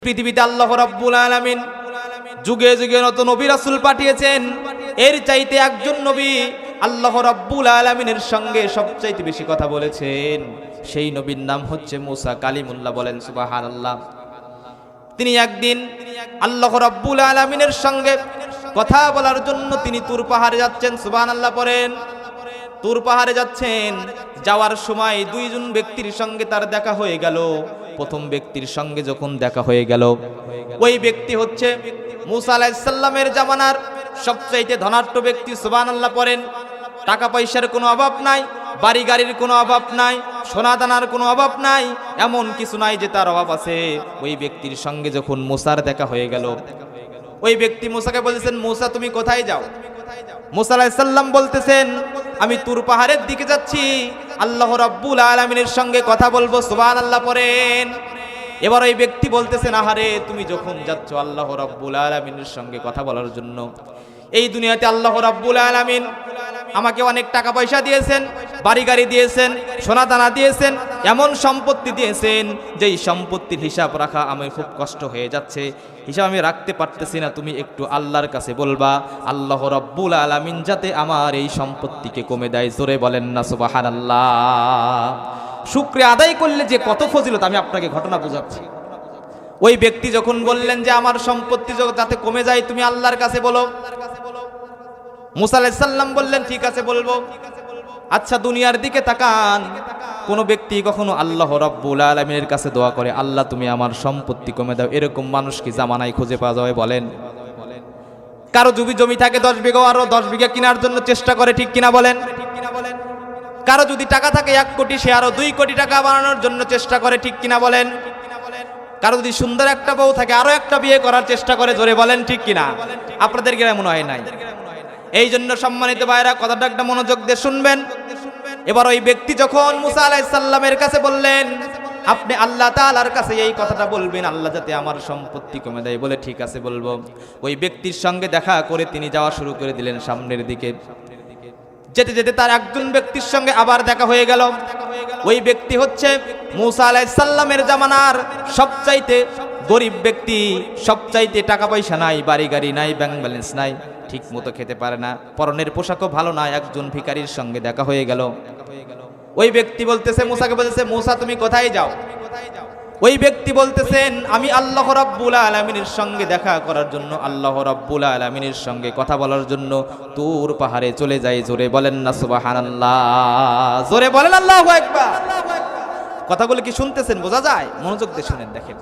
পৃথিবীতে আল্লাহ রাব্বুল আলামিন যুগে যুগে নত নবী রাসূল পাঠিয়েছেন। এর চাইতে একজন নবী আল্লাহ রাব্বুল আলামিনের সঙ্গে সবচাইতে বেশি কথা বলেছেন। সেই নবীর নাম হচ্ছে মুসা কালিমুল্লাহ। বলেন সুবহানাল্লাহ। তিনি একদিন আল্লাহ রাব্বুল আলামিনের সঙ্গে কথা বলার জন্য তিনি তুর পাহাড়ে যাচ্ছেন। সুবহানাল্লাহ পড়েন। তুর পাহাড়ে যাচ্ছেন, যাওয়ার সময় দুইজন ব্যক্তির সঙ্গে তার দেখা হয়ে গেল। প্রথম ব্যক্তির সঙ্গে যখন দেখা হয়ে গেল, ওই ব্যক্তি হচ্ছে মুসা আলাইহিস সালামের জামানার সবচাইতে ধনাঢ্য ব্যক্তি। সুবহানাল্লাহ পড়েন। টাকা পয়সার কোনো অভাব নাই, বাড়ি গাড়ির কোনো অভাব নাই, সোনা দানার কোনো অভাব নাই, এমন কিছু নাই যে তার অভাব আছে। ওই ব্যক্তির সঙ্গে যখন মুসার দেখা হয়ে গেল, ওই ব্যক্তি মুসাকে বলতেছেন, মুসা তুমি কোথায় যাও? মুসা আলাইহিস সালাম বলতেছেন, আমি তুর পাহাড়ের দিকে যাচ্ছি, আল্লাহ রাব্বুল আলামিনের সঙ্গে কথা বলবো। সুবহানাল্লাহ পড়েন। এবার ওই ব্যক্তি বলতেছেন, আহারে তুমি যখন যাচ্ছ আল্লাহ রাব্বুল আলামিনের সঙ্গে কথা বলার জন্য, এই দুনিয়াতে আল্লাহ রাব্বুল আলামিন আমাকে অনেক টাকা পয়সা দিয়েছেন, বাড়ি গাড়ি দিয়েছেন, সোনা দানা দিয়েছেন, এমন সম্পত্তি দিয়েছেন যেই সম্পত্তির হিসাব রাখা আমার খুব কষ্ট হয়ে যাচ্ছে, হিসাব আমি রাখতে পারতেছি না। তুমি একটু আল্লাহর কাছে বলবা আল্লাহ রাব্বুল আলামিন যাতে আমার এই সম্পত্তিকে কমে দেয়। জোরে বলেন না সুবহানাল্লাহ। শুকরিয়া আদায় করলে যে কত ফজিলত, আমি আপনাকে ঘটনা বোঝাচ্ছি। ওই ব্যক্তি যখন বললেন যে আমার সম্পত্তি যাতে কমে যায় তুমি আল্লাহর কাছে বলো, মুসা আলাইহিস সালাম বললেন ঠিক আছে বলবো। আচ্ছা দুনিয়ার দিকে তাকান, কোন ব্যক্তি কখনো আল্লাহ রাব্বুল আলামিনের কাছে দোয়া করে আল্লাহ তুমি আমার সম্পত্তি কমে দাও, এরকম মানুষ কি জামানায় খুঁজে পাওয়া যাবে? বলেন। কারো জমি থাকে 10 বিঘা, আরো 10 বিঘা কেনার জন্য চেষ্টা করে, ঠিক কিনা বলেন? কারো যদি টাকা থাকে 1 কোটি, সে আরো 2 কোটি টাকা বানানোর জন্য চেষ্টা করে, ঠিক কিনা বলেন? কারো যদি সুন্দর একটা বউ থাকে আরো একটা বিয়ে করার চেষ্টা করে, জোরে বলেন ঠিক কিনা? আপনাদের কি মনে হয় নাই? এই জন্য সম্মানিত ভাইরা কথাটা একটা মনোযোগ দিয়ে শুনবেন। এবার ওই ব্যক্তি যখন মুসা আলাইহিস সালামের কাছে বললেন, আপনি আল্লাহ তাআলার কাছে এই কথাটা বলবেন আল্লাহ যাতে আমার সম্পত্তি কমে দেয়। বলে ঠিক আছে বলবো। ওই ব্যক্তির সঙ্গে দেখা করে তিনি যাওয়া শুরু করে দিলেন সামনের দিকে। যেতে যেতে তার একজন ব্যক্তির সঙ্গে আবার দেখা হয়ে গেল। ওই ব্যক্তি হচ্ছে মুসা আলাইহিস সালামের জামানার সবচাইতে গরিব ব্যক্তি, সবচাইতে টাকা পয়সা নাই, বাড়ি গাড়ি নাই, ব্যাংক ব্যালেন্স নাই, ঠিক মতো খেতে পারে না, পরনের পোশাকও ভালো না। একজন ভিখারির সঙ্গে দেখা হয়ে গেল। ওই ব্যক্তি বলতেছে মুসাকে, বলতেছে মুসা তুমি কোথায় যাও? ওই ব্যক্তি বলতেছেন আমি আল্লাহ রাব্বুল আলামিনের সঙ্গে দেখা করার জন্য, আল্লাহ রাব্বুল আলামিনের সঙ্গে কথা বলার জন্য তুর পাহাড়ে চলে যাই। জোরে বলেন না সুবহানাল্লাহ। জোরে বলেন আল্লাহু আকবার। কথাগুলো কি শুনতেছেন? বোঝা যায়? মনোযোগ দিয়ে শুনেন, দেখেন।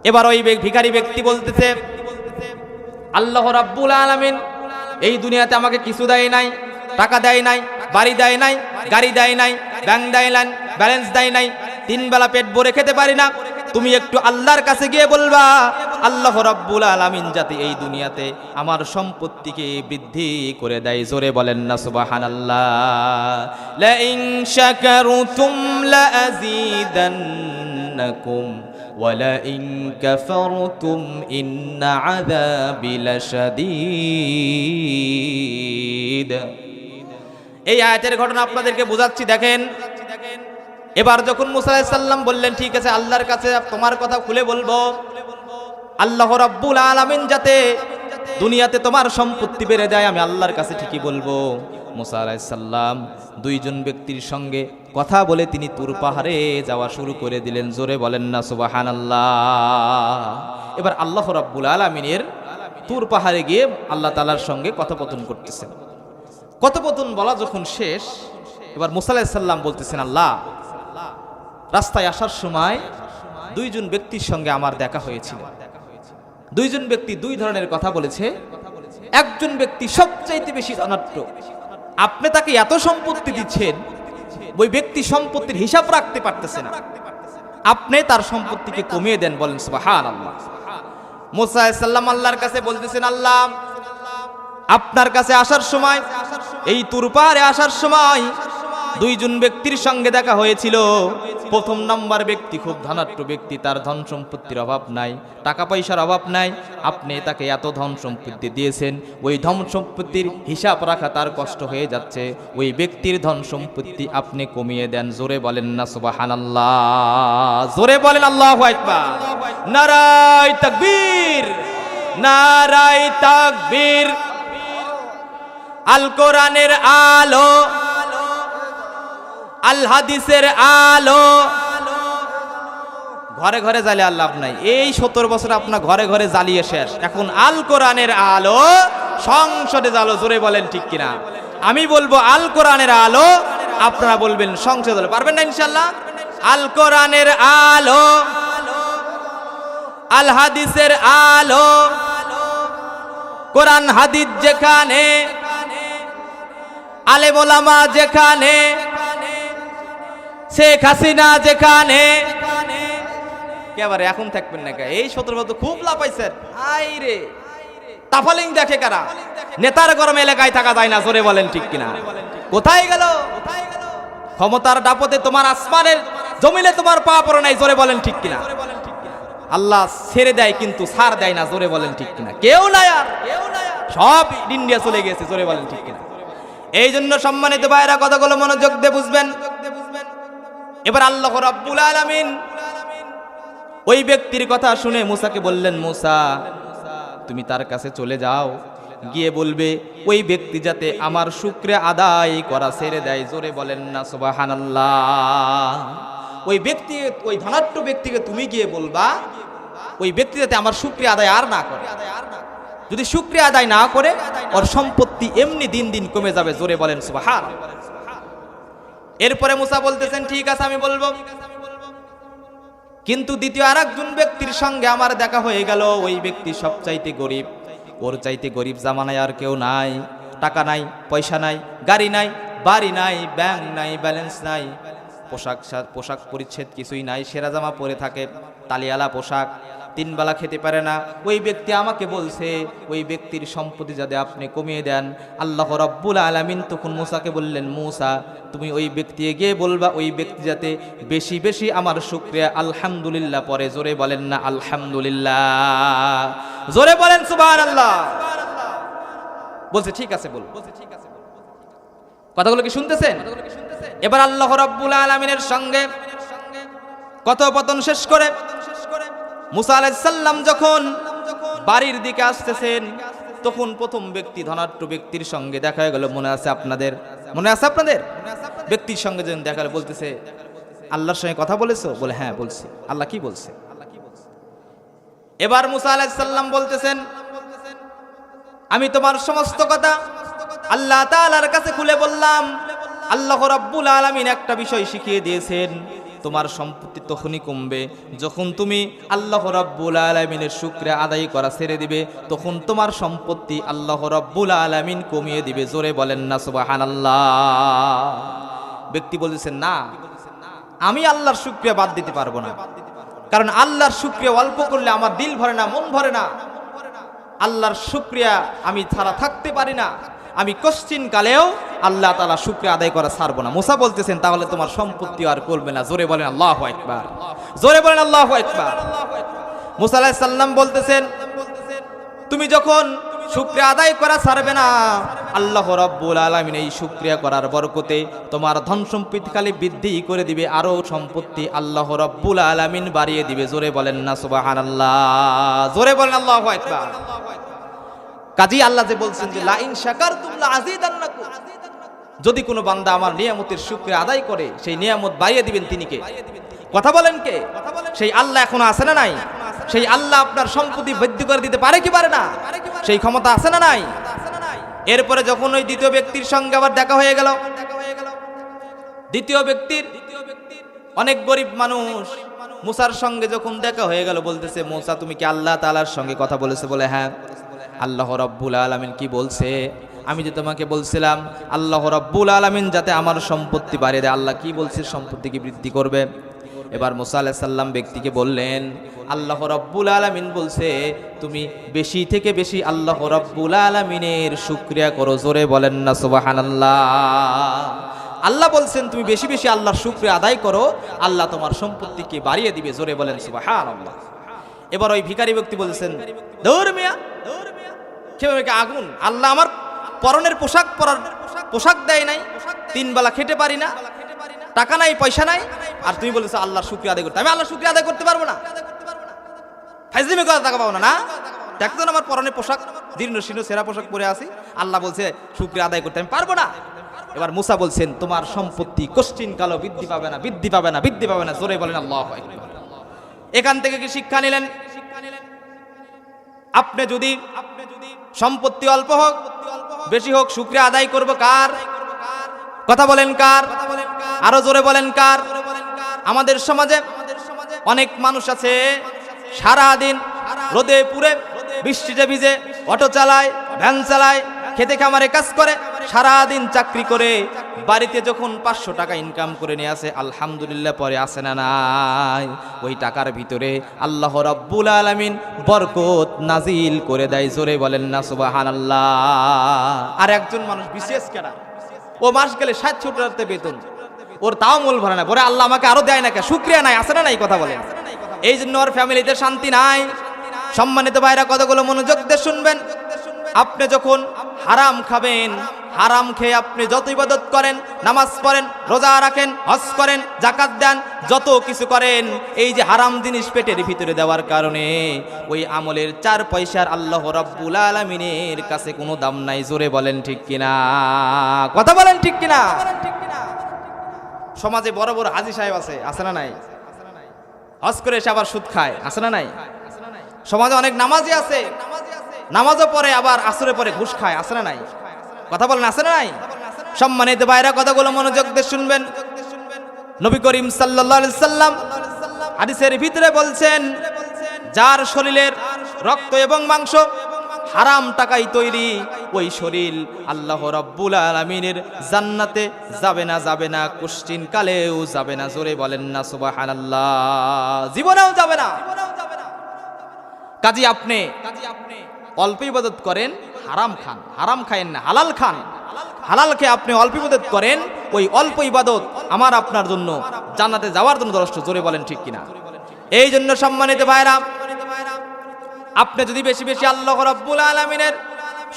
এবার ওই ভিখারি ব্যক্তি বলতেছে আল্লাহ রাব্বুল আলামিন এই দুনিয়াতে আমাকে কিছু দেয় নাই, টাকা দেয় নাই, বাড়ি দেয় নাই, গাড়ি দেয় নাই, ব্যাংক দেয় নাই, ব্যালেন্স দেয় নাই, 3 বেলা পেট ভরে খেতে পারি না। তুমি একটু আল্লাহর কাছে গিয়ে বলবা আল্লাহ রাব্বুল আলামিন যাতে এই দুনিয়াতে আমার সম্পত্তিকে বৃদ্ধি করে দেয়। জোরে বলেন না সুবহানাল্লাহ। লা ইন শাকারতুম লা আযীদান্নাকুম ওয়ালা ইন কাফারতুম ইন্না আযাবি লাশাদীদ। এই আয়াতের ঘটনা আপনাদেরকে বোঝাচ্ছি, দেখেন। এবার যখন মুসা আলাইহিস সালাম বললেন ঠিক আছে আল্লাহর কাছে তোমার কথা খুলে বলবো, আল্লাহ রাব্বুল আলামিন যাতে দুনিয়াতে তোমার সম্পত্তি বেড়ে যায়, আমি আল্লাহর কাছে ঠিকই বলবো। মুসা আলাইহিস সালাম 2 জন ব্যক্তির সঙ্গে কথা বলে তিনি তুর পাহাড়ে যাওয়া শুরু করে দিলেন। জোরে বলেন না সুবহানাল্লাহ। এবার আল্লাহ রাব্বুল আলামিনের তুর পাহাড়ে গিয়ে আল্লাহ তাআলার সঙ্গে কথোপকথন করতেছেন। কথোপকথন বলা যখন শেষ, এবার মুসা আলাইহিস সালাম বলতেছেন আল্লাহ রাস্তায় আসার সময় 2 জন ব্যক্তির সঙ্গে আমার দেখা হয়েছিল। 2 জন ব্যক্তি 2 ধরনের কথা বলেছে। একজন ব্যক্তি সবচাইতে বেশি ধনাঢ্য, আপনি তাকে এত সম্পত্তি দিচ্ছেন, ওই ব্যক্তি সম্পত্তির হিসাব রাখতে পারতেছে না, আপনি তার সম্পত্তিকে কমিয়ে দেন। বলেন সুবহানাল্লাহ। মুসা আলাইহিস সালাম আল্লাহর কাছে বলতেছেন আল্লাহ আপনার কাছে আসার সময়, এই তুর পাহাড়ে আসার সময় দুইজন ব্যক্তির সঙ্গে দেখা হয়েছিল। প্রথম নাম্বার ব্যক্তি খুব ধনাঢ্য ব্যক্তি, তার ধন সম্পত্তির অভাব নাই, টাকা পয়সার অভাব নাই। আপনি তাকে এত ধন সম্পত্তি দিয়েছেন, ওই ধন সম্পত্তির হিসাব রাখা তার কষ্ট হয়ে যাচ্ছে। ওই ব্যক্তির ধন সম্পত্তি আপনি কমিয়ে দেন। জোরে বলেন না সুবহানাল্লাহ, জোরে বলেন আল্লাহু আকবার। নারায়ে তাকবীর, নারায়ে তাকবীর। আল কোরআনের আলো, আল হাদিসের আলো ঘরে ঘরে জ্বালিয়ে আর লাভ নাই। এই 70 বছর আপনার ঘরে ঘরে জ্বালিয়ে শেষ। এখন আল কোরআনের আলো সংসদে জ্বালো। জোরে বলেন ঠিক কিনা? আমি বলবো আল কোরআনের আলো, আপনারা বলবেন সংসদে জ্বালো। পারবেন না ইনশাআল্লাহ? আল কোরআনের আলো, আল হাদিসের আলো, কোরআন হাদিস যেখানে, আলেম ওলামা যেখানে, শেখ হাসিনা যেখানে, এবারে এখন থাকবেন না। এই 17 বছর খুব লাফাইছেন। আই রে তাফালিং দেখে কারা? নেতার গরম এলাকায় থাকা যায় না। জোরে বলেন ঠিক কিনা? কোথায় গেল ক্ষমতার দাপটে? তোমার আসমানের জমিনে তোমার পা পড়ে নাই। জোরে বলেন ঠিক কিনা? আল্লাহ ছেড়ে দেয় কিন্তু ছাড় দেয় না। জোরে বলেন ঠিক কিনা? কেউ নাই আর, সব ইন্ডিয়া চলে গেছে। জোরে বলেন ঠিক কিনা? এই জন্য সম্মানিত ভাইরা কথাগুলো মনোযোগ দিয়ে বুঝবেন। এবার আল্লাহ রাব্বুল আলামিন ওই ব্যক্তির কথা শুনে মুসাকে বললেন, মুসা তুমি তার কাছে চলে যাও, গিয়ে বলবে ওই ব্যক্তি যাতে আমার শুকরিয়া আদায় করা ছেড়ে দেয়। জোরে বলেন না সুবহানাল্লাহ। ওই ব্যক্তি, ওই ধনাঢ্য ব্যক্তিকে তুমি গিয়ে বলবা ওই ব্যক্তি যাতে আমার শুকরিয়া আদায় আর না করে। যদি শুকরিয়া আদায় না করে ওর সম্পত্তি এমনি দিন দিন কমে যাবে। জোরে বলেন সুবহানাল্লাহ। এরপরে মুসা বলতেছেন ঠিক আছে আমি বলবো, কিন্তু দ্বিতীয় আরেকজন ব্যক্তির সঙ্গে আমার দেখা হয়ে গেল। ওই ব্যক্তি সবচাইতে গরিব, ওর চাইতে গরিব জামানায় আর কেউ নাই। টাকা নাই, পয়সা নাই, গাড়ি নাই, বাড়ি নাই, ব্যাংক নাই, ব্যালেন্স নাই, পোশাক পরিচ্ছেদ কিছুই নাই, সেরা জামা পরে থাকে, তালিয়ালা পোশাক, 3 বেলা খেতে পারে না। ওই ব্যক্তি আমাকে বলছে ওই ব্যক্তির সম্পত্তি যাতে আপনি কমিয়ে দেন। আল্লাহ রাব্বুল আলামিন তখন মুসাকে বললেন, মুসা তুমি ওই ব্যক্তিকে গিয়ে বলবা ওই ব্যক্তি যাতে বেশি বেশি আমার শুকরিয়া আলহামদুলিল্লাহ পরে। জোরে বলেন না আলহামদুলিল্লাহ, জোরে বলেন সুবহানাল্লাহ। বলছে ঠিক আছে বল। কথাগুলো কি শুনতেছেন? এবার আল্লাহ রাব্বুল আলামিনের সঙ্গে কথোপকথন শেষ করে মুসা আলাইহিস সালাম যখন বাড়ির দিকে আসতেছেন, তখন প্রথম ব্যক্তি ধনাঢ্য ব্যক্তির সঙ্গে দেখা হয়ে গেল। মনে আছে আপনাদের? মনে আছে আপনাদের? ব্যক্তির সঙ্গে যখন দেখা হলো বলতেছে, আল্লাহর সঙ্গে কথা বলেছো? বলে হ্যাঁ বলছি। আল্লাহ কি বলছে? এবার মুসা আলাইহিস সালাম বলতেছেন, আমি তোমার সমস্ত কথা আল্লাহ তাআলার কাছে খুলে বললাম। আল্লাহ রাব্বুল আলামিন একটা বিষয় শিখিয়ে দিয়েছেন, তোমার সম্পত্তি তখনই কমবে যখন তুমি আল্লাহ রাব্বুল আলামিনের শুকরিয়া আদায় করা ছেড়ে দিবে। তখন তোমার সম্পত্তি আল্লাহ রাব্বুল আলামিন কমিয়ে দিবে। জোরে বলেন না সুবহানাল্লাহ। ব্যক্তি বলছেন, না আমি আল্লাহর শুকরিয়া বাদ দিতে পারবো না, কারণ আল্লাহর শুকরিয়া অল্প করলে আমার দিল ভরে না, মন ভরে না। আল্লাহর শুকরিয়া আমি ছাড়া থাকতে পারি না। আমি কোশ্চিন কালেও আল্লাহ তাআলা শুকরিয়া আদায় করা ছাড়বো না। মুসা বলতেছেন, তাহলে তোমার সম্পত্তি আর করবে না। জোরে বলেন আল্লাহু আকবার, জোরে বলেন আল্লাহু আকবার। মুসা আলাইহিস সালাম বলতেছেন, তুমি যখন শুকরিয়া আদায় করা ছাড়বে না, আল্লাহ রাব্বুল আলামিন এই শুকরিয়া করার বরকতে তোমার ধন সম্পত্তি খালি বৃদ্ধি করে দিবে, আরো সম্পত্তি আল্লাহ রাব্বুল আলামিন বাড়িয়ে দিবে। জোরে বলেন না সুবহানাল্লাহ, জোরে বলেন আল্লাহু আকবার। কাজী আল্লাহ যে বলছেন যে লা ইন শাকারতুম লা আযীদান্নাকুম, যদি কোনো বান্দা আমার নিয়ামতের শুকরিয়া আদায় করে সেই নিয়ামত বাড়িয়ে দিবেন। তিনি কে? কথা বলেন কে? সেই আল্লাহ এখনো আছে না নাই? সেই আল্লাহ আপনার সম্পত্তি বৃদ্ধি করে দিতে পারে কি পারে না? সেই ক্ষমতা আছে না নাই? এরপরে যখন ওই দ্বিতীয় ব্যক্তির সঙ্গে আবার দেখা হয়ে গেল, দ্বিতীয় ব্যক্তির অনেক গরিব মানুষ, মুসার সঙ্গে যখন দেখা হয়ে গেল বলতেছে, মুসা তুমি কি আল্লাহ তাআলার সঙ্গে কথা বলেছো? বলে হ্যাঁ। আল্লাহ রাব্বুল আলামিন কি বলছে? আমি যে তোমাকে বলছিলাম আল্লাহ রাব্বুল আলামিন যাতে আমার সম্পত্তি বাড়িয়ে দেয়। আল্লাহ কি বলছে? সম্পত্তি কি বৃদ্ধি করবে। এবার মুসা আলাইহিস সালাম ব্যক্তিকে বললেন, আল্লাহ রাব্বুল আলামিন বলছে তুমি বেশি থেকে বেশি আল্লাহ রাব্বুল আলামিনের শুকরিয়া করো। জোরে বলেন না সুবহানাল্লাহ। আল্লাহ বলছেন তুমি বেশি বেশি আল্লাহর শুকরিয়া আদায় করো, আল্লাহ তোমার সম্পত্তিকে বাড়িয়ে দিবে। জোরে বলেন সুবহানাল্লাহ। এবার ওই ভিখারি ব্যক্তি বলছেন, দৌড় মিয়া, কিভাবে আগুন, আল্লাহ আমার পরনের পোশাক পরার পোশাক দেয় নাই, 3 বেলা খেতে পারি না, টাকা নাই পয়সা নাই, আর তুমি বলেছো আল্লাহর শুকরিয়া আদায় করতে। আমি আল্লাহর শুকরিয়া আদায় করতে পারবো না, ফাইজলিমি করে টাকা পাবো না। না, দেখতেন আমার পরনে পোশাক জীর্ণ শীর্ণ সেরা পোশাক পরে আছি, আল্লাহ বলছে শুকরিয়া আদায় করতে আমি পারবো না। এবার মুসা বলছেন তোমার সম্পত্তি কষ্টিন কালো বৃদ্ধি পাবে না, বৃদ্ধি পাবে না, বৃদ্ধি পাবে না। জোরে বলেন আল্লাহু আকবার। এখান থেকে কি শিক্ষা নিলেন? আপনি যদি সম্পত্তি অল্প হোক বেশি হোক, শুকরিয়া আদায় করব কার? কথা বলেন কার? আরো জোরে বলেন কার? আমাদের সমাজে অনেক মানুষ আছে সারা দিন রোদে পুড়ে বৃষ্টিতে ভিজে অটো চালায়, ভ্যান চালায়, খেতে খামারে কাজ করে, সারা দিন চাকরি করে, বাড়িতে যখন 500 টাকা ইনকাম করে নিয়ে আসে, আলহামদুলিল্লাহ পরে আসে না নাই, ওই টাকার ভিতরে আল্লাহ রাব্বুল আলামিন বরকত নাজিল করে দেয়। জোরে বলেন না সুবহানাল্লাহ। আর একজন মানুষ বিশেষ কেনা, ও মাস গেলে 60-70 টাকা বেতন, ওর তাও মূল ভরে না, বলে আল্লাহ আমাকে আরো দেয় না কে, শুকরিয়া নাই, আসে না নাই, কথা বলেন। এই জন্য ওর ফ্যামিলিতে শান্তি নাই। সম্মানিত ভাইরা, কতগুলো মনোযোগ দিয়ে শুনবেন। আপনি যখন হারাম খাবেন, হারাম খেয়ে আপনি যত ইবাদত করেন, নামাজ পড়েন, রোজা রাখেন, হজ করেন, যাকাত দেন, যত কিছু করেন, এই যে হারাম জিনিস পেটের ভিতরে দেওয়ার কারণে ওই আমলের 4 পয়সার আল্লাহ রাব্বুল আলামিনের কাছে কোনো দাম নাই। জোরে বলেন ঠিক কিনা, কথা বলেন ঠিক কিনা। সমাজে বড় বড় হাজী সাহেব আছে না নাই? হজ করে এসে আবার সুদ খায়, আছে না নাই? সমাজে অনেক নামাজি আছে, নামাজও পড়ে আবার আসরে পরে ঘুষ খায়, আছে না নাই? কথা বলেন, আছে না নাই? সম্মানিত ভাইরা, কথাগুলো মনোযোগ দিয়ে শুনবেন। নবী করিম সাল্লাল্লাহু আলাইহি সাল্লাম হাদিসের ভিতরে বলছেন, যার শরীরের রক্ত এবং মাংস হারাম টাকায় তৈরি, ওই শরীর আল্লাহ রাব্বুল আলামিনের জান্নাতে যাবে না, যাবে না, কোশ্চিন কালেও যাবে না। জোরে বলেন না সুবহানাল্লাহ, জীবনেও যাবে না। কাজী আপনি অল্প ইবাদত করেন, হারাম খান, হারাম খায়েন না, হালাল খান। হালাল খেয়ে আপনি অল্প ইবাদত করেন, ওই অল্প ইবাদত আমার আপনার জন্য জান্নাতে যাওয়ার জন্য যথেষ্ট। জোরে বলেন ঠিক কিনা। এই জন্য সম্মানিত ভাইরা, আপনি যদি বেশি বেশি আল্লাহ রাব্বুল আলামিনের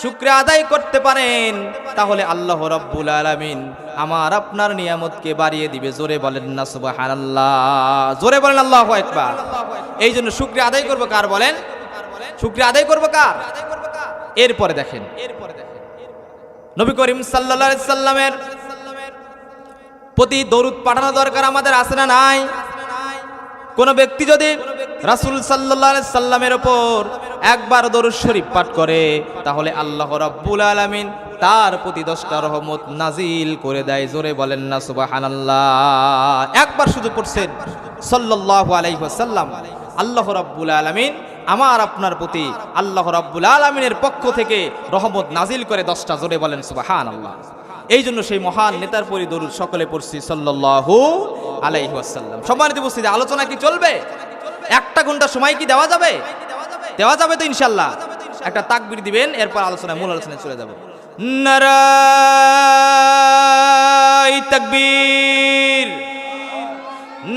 শুকরিয়া আদায় করতে পারেন, তাহলে আল্লাহ রাব্বুল আলামিন আমার আপনার নিয়ামতকে বাড়িয়ে দিবে। জোরে বলেন না সুবহানাল্লাহ, জোরে বলেন আল্লাহু আকবার। এই জন্য শুকরিয়া আদায় করব কার? বলেন, শুকরিয়া আদায় করব কার? এরপরে দেখেন, নবী করিম সাল্লাল্লাহু আলাইহি সাল্লামের প্রতি দরুদ পাঠানো দরকার আমাদের, আছে না নাই? কোন ব্যক্তি যদি রাসূল সাল্লাল্লাহু আলাইহি সাল্লামের উপর একবার দরুদ শরীফ পাঠ করে, তাহলে আল্লাহ রাব্বুল আলামিন তার প্রতি 10টা রহমত নাজিল করে দেয়। জোরে বলেন না সুবহানাল্লাহ। একবার শুধু পড়ছেন সাল্লাল্লাহু আলাইহি ওয়াসাল্লাম, আল্লাহ রাব্বুল আলামিন আমার আপনার প্রতি আল্লাহ রাব্বুল আলামিনের পক্ষ থেকে রহমত নাজিল করে 10টা। জোরে বলেন সুবহানাল্লাহ। এই জন্য সেই মহান নেতার পরি দরুদ সকলে পড়ছি সাল্লাল্লাহু আলাইহি ওয়াসাল্লাম। সম্মানিত উপস্থিতি, আলোচনা কি চলবে? 1টা ঘন্টা সময় কি দেওয়া যাবে? দেওয়া যাবে তো ইনশাআল্লাহ। একটা তাকবীর দিবেন, এরপর আলোচনা, মূল আলোচনায় চলে যাব। নারায়ে তাকবীর,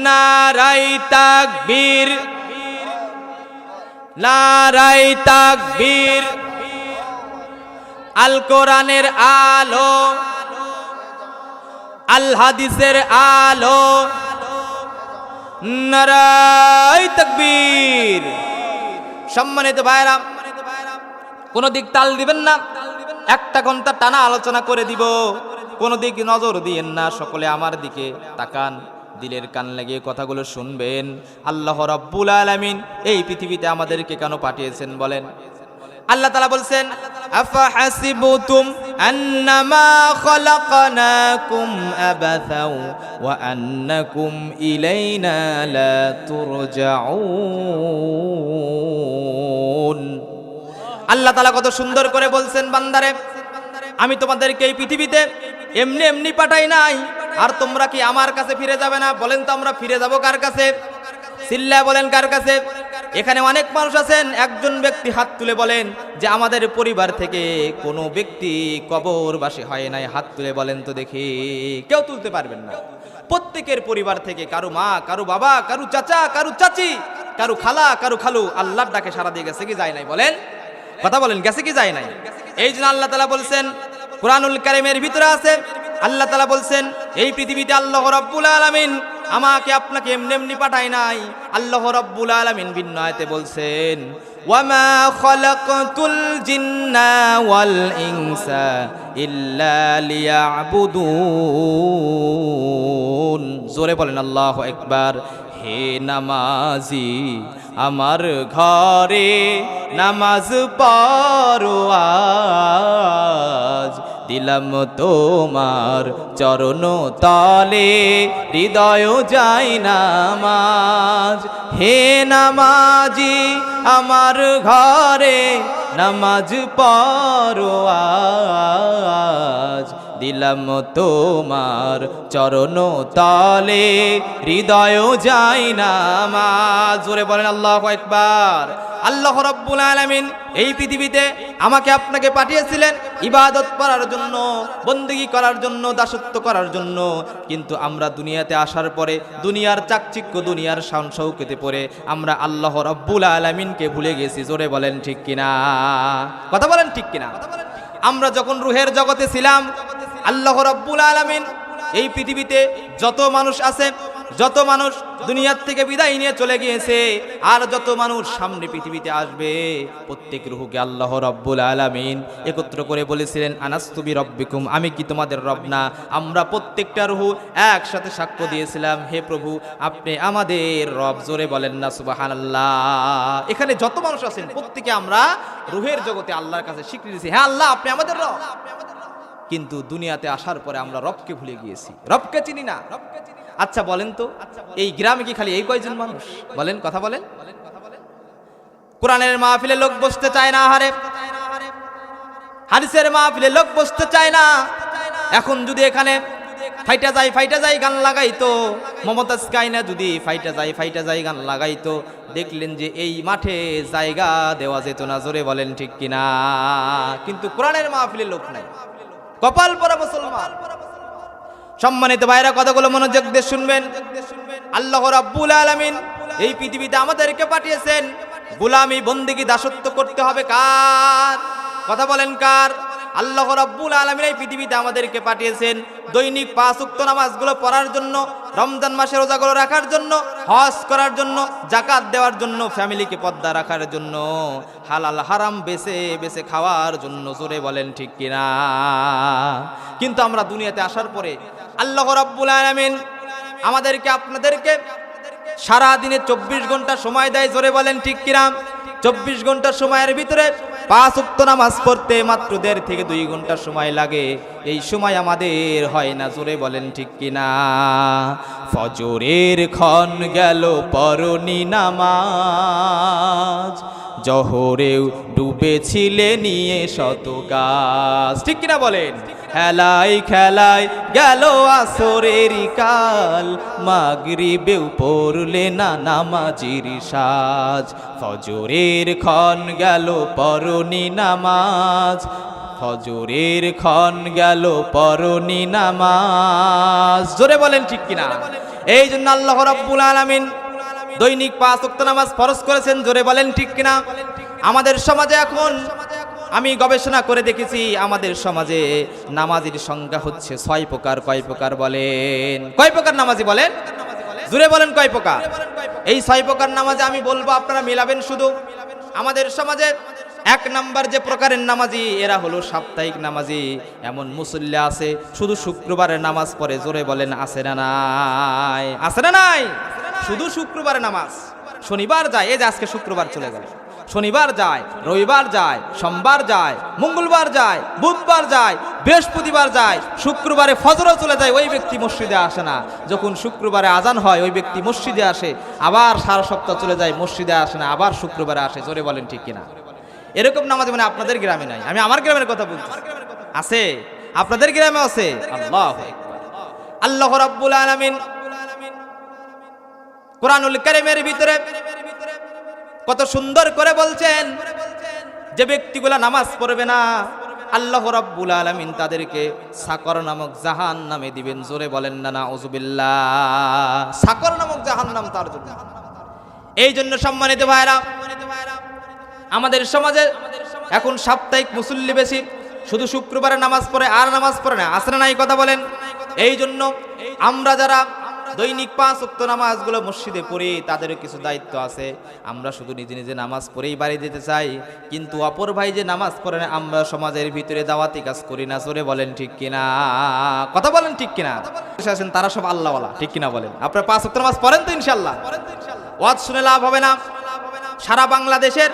নারায়ে তাকবীর, নারায়ে তাকবীর। আল কোরআনের আলো, আল হাদিসের আলো, নারায়ে তাকবীর। সম্মানিত ভাইরা, কোন দিক তাল দিবেন না, 1টা ঘন্টা টানা আলোচনা করে দিব, কোন দিক নজর দিয়েন না, সকলে আমার দিকে তাকান, দিলের কান লাগিয়ে কথাগুলো শুনবেন। আল্লাহ রাব্বুল আলামিন এই পৃথিবীতে আমাদেরকে কেন পাঠিয়েছেন বলেন? আল্লাহ তাআলা বলছেন, আফা হাসিবতুম আন্নামা খালাকনাকুম আবাসাও ওয়া আন্নাকুম ইলাইনা লা তুরজাউন। আল্লাহ তাআলা কত সুন্দর করে বলছেন, বান্দারে আমি তোমাদেরকে এই পৃথিবীতে এমনি এমনি পাঠাই নাই, আর তোমরা কি আমার কাছে ফিরে যাবে না? বলেন তো আমরা ফিরে যাব কার কাছে? চিল্লায় বলেন কার কাছে? এখানে অনেক মানুষ আছেন, একজন ব্যক্তি হাত তুলে বলেন যে আমাদের পরিবার থেকে কোনো ব্যক্তি কবরবাসী হয় নাই, হাত তুলে বলেন তো দেখি। কেউ তুলতে পারবেন না। প্রত্যেকের পরিবার থেকে কারো মা, কারো বাবা, কারো চাচা, কারো চাচি, কারো খালা, কারো খালু আল্লাহর ডাকে সাড়া দিয়ে গেছে কি যায় নাই? বলেন, কথা বলেন, গেছে কি যায় নাই? এই জন্য আল্লাহ তাআলা বলছেন, কুরআনুল কারীমের ভিতরে আছে, আল্লাহ তাআলা বলছেন এই পৃথিবীতে আল্লাহ রাব্বুল আলামিন আমাকে আপনাকে এমনি এমনি পাঠায় নাই। আল্লাহ রাব্বুল আলামিন ভিন্ন আয়াতে বলছেন, ওয়ামা খালাকতুল জিন্না ওয়াল ইনসা ইল্লা লিয়াবুদুন। জোরে বলেন আল্লাহু আকবার। হে নামাজি, আমার ঘরে নামাজ পড়ো আজ, দিলাম তোমার চরণ তলে হৃদয় যায় নামাজ। হে নামাজি, আমার ঘরে নামাজ পড়ো আজ, দিলাম তোমার চরণ তলে হৃদয় যায় নামাজ। জোরে বলেন আল্লাহু আকবার। আল্লাহ রাব্বুল আলামিন এই পৃথিবীতে আমাকে আপনাকে পাঠিয়েছিলেন ইবাদত করার জন্য, বন্দেগী করার জন্য, দাসত্ব করার জন্য। কিন্তু আমরা দুনিয়াতে আসার পরে দুনিয়ার চাকচিক্য, দুনিয়ার শান শৌকতে পড়ে আমরা আল্লাহ রাব্বুল আলামিনকে ভুলে গেছি। জোরে বলেন ঠিক কিনা? কথা বলেন ঠিক কিনা? আমরা যখন রুহের জগতে ছিলাম, আল্লাহ রাব্বুল আলামিন এই পৃথিবীতে যত মানুষ আছে, যত মানুষ দুনিয়ার থেকে বিদায় নিয়ে চলে গিয়েছে, আর যত মানুষ সামনে পৃথিবীতে আসবে, প্রত্যেক রূহকে আল্লাহ রাব্বুল আলামিন একত্র করে বলেছিলেন, আনাস্তু বিরব্বিকুম, আমি কি তোমাদের রব না? আমরা প্রত্যেকটা রূহ একসাথে সাক্ষ্য দিয়েছিলাম, হে প্রভু আপনি আমাদের রব। জোরে বলেন না সুবহানাল্লাহ। এখানে যত মানুষ আছেন প্রত্যেকে আমরা রূহের জগতে আল্লাহর কাছে স্বীকৃতি দিয়েছি, হ্যাঁ আল্লাহ আপনি আমাদের রব। কিন্তু দুনিয়াতে আসার পরে আমরা রবকে ভুলে গিয়েছি, রবকে চিনি না। আচ্ছা বলেন তো, এই গ্রামে কি খালি এই কয়জন মানুষ? বলেন, কথা বলেন। কোরআনের মাহফিলে লোক বসতে চায় না, হারে হাদিসের মাহফিলে লোক বসতে চায় না। এখন যদি এখানে ফাইটা যায় গান লাগাইতো, মমতাজ কাইনা যদি ফাইটা যায় গান লাগাইতো, দেখলেন যে এই মাঠে জায়গা দেওয়া যেত না। জোরে বলেন ঠিক কিনা? কিন্তু কোরআনের মাহফিলে লোক নাই, কপাল পরা মুসলমান। সম্মানিত ভাইরা, কথাগুলো মনোযোগ দিয়ে শুনবেন। আল্লাহ রাব্বুল আলামিন এই পৃথিবীতে আমাদেরকে পাঠিয়েছেন গোলামি, বন্দেগী, দাসত্ব করতে হবে কার? কথা বলেন কার? আল্লাহ রাব্বুল আলামিন এই পৃথিবীতে আমাদেরকে পাঠিয়েছেন দৈনিক 5 ওয়াক্ত নামাজগুলো পড়ার জন্য, রমজান মাসের রোজাগুলো রাখার জন্য, হজ করার জন্য, যাকাত দেওয়ার জন্য, ফ্যামিলিকে পর্দা রাখার জন্য, হালাল হারাম বেছে বেছে খাওয়ার জন্য। জোরে বলেন ঠিক কিনা? কিন্তু আমরা দুনিয়াতে আসার পরে আল্লাহ রাব্বুল আলামিন আমাদেরকে, আপনাদেরকে সারা দিনে 24 ঘন্টা সময় দেয়। জোরে বলেন ঠিক কিনা? 24 ঘন্টার সময়ের ভিতরে 5 ওয়াক্ত নামাজ পড়তে মাত্র 1.5 থেকে 2 ঘন্টা সময় লাগে। এই সময় আমাদের হয় না। জোরে বলেন ঠিক কিনা? ফজরের ক্ষণ গেল পরনি নামাজ, জোহরেও ডুবেছিলে নিয়ে শত গাছ। ঠিক কিনা বলেন? খেলায় খেলায় গেল আসরের কাল, মাগরিবেও পড়লে না নামাজির সাজ। ফজরের ক্ষণ গেল পরনি নামাজ, ফজরের ক্ষণ গেল পরনি নামাজ। জোরে বলেন ঠিক কিনা? এই জন্য আল্লাহ রাব্বুল আলামিন দৈনিক 5 ওয়াক্ত নামাজ ফরজ করেছেন। জোরে বলেন ঠিক কিনা? আমাদের সমাজে এখন আমি গবেষণা করে দেখেছি, আমাদের সমাজে নামাজির সংখ্যা হচ্ছে 6 প্রকার। কয় প্রকার বলেন? কয় প্রকার নামাজি বলেন? জোরে বলেন কয় প্রকার? এই 6 প্রকার নামাজে আমি বলবো, আপনারা মিলাবেন শুধু। আমাদের সমাজে 1 নাম্বার যে প্রকারের নামাজি, এরা হলো সাপ্তাহিক নামাজি। এমন মুসল্লি আছে শুধু শুক্রবারে নামাজ পড়ে। জোরে বলেন আছে না নাই? আছে না নাই? শুধু শুক্রবারে নামাজ, শনিবার যায়, এই যে আজকে শুক্রবার চলে গেল, শনিবার যায়, রবিবার যায়, সোমবার যায়, মঙ্গলবার যায়, বুধবার যায়, বৃহস্পতিবার যায়, শুক্রবারে ফজরও চলে যায়, ওই ব্যক্তি মসজিদে আসে না। যখন শুক্রবারে আজান হয় ওই ব্যক্তি মসজিদে আসে, আবার সারা সপ্তাহ চলে যায়, মসজিদে আসে না, আবার শুক্রবারে আসে। জোরে বলেন ঠিক কিনা? এরকম নামাজ মানে আপনাদের গ্রামে নাই, আমি আমার গ্রামের কথা বলছি। আছে, আপনাদের গ্রামে আছে। আল্লাহু আকবার। আল্লাহ রাব্বুল আলামিন কোরআনুল কারীমের ভিতরে কত সুন্দর করে বলছেন, যে ব্যক্তিগুলা নামাজ পড়বে না আল্লাহ রাব্বুল আলামিন তাদেরকে সাকর নামক জাহান্নামে দিবেন। জোরে বলেন না নাউযুবিল্লাহ। সাকর নামক জাহান্নাম তার জন্য। এই জন্য সম্মানিত ভাইরা, আমাদের সমাজে এখন সাপ্তাহিক মুসল্লি বেশি, শুধু শুক্রবারে নামাজ পড়ে আর নামাজ পড়ে না, আছে না নাই কথা বলেন? এই জন্য আমরা যারা দৈনিক 5 ওয়াক্ত নামাজগুলো মসজিদে পড়ি, তাদের কিছু দায়িত্ব আছে। আমরা শুধু নিজে নিজে নামাজ পড়েই বাড়ি যেতে চাই, কিন্তু অপর ভাই যে নামাজ পড়ে না, আমরা সমাজের ভিতরে দাওয়াতি কাজ করি না। জোরে বলেন ঠিক কিনা? কথা বলেন ঠিক কিনা? আছেন তারা সব আল্লাহওয়ালা, ঠিক কিনা বলেন? আপনারা 5 ওয়াক্ত নামাজ পড়েন তো ইনশাআল্লাহ? ওয়াজ শুনে লাভ হবে না। সারা বাংলাদেশের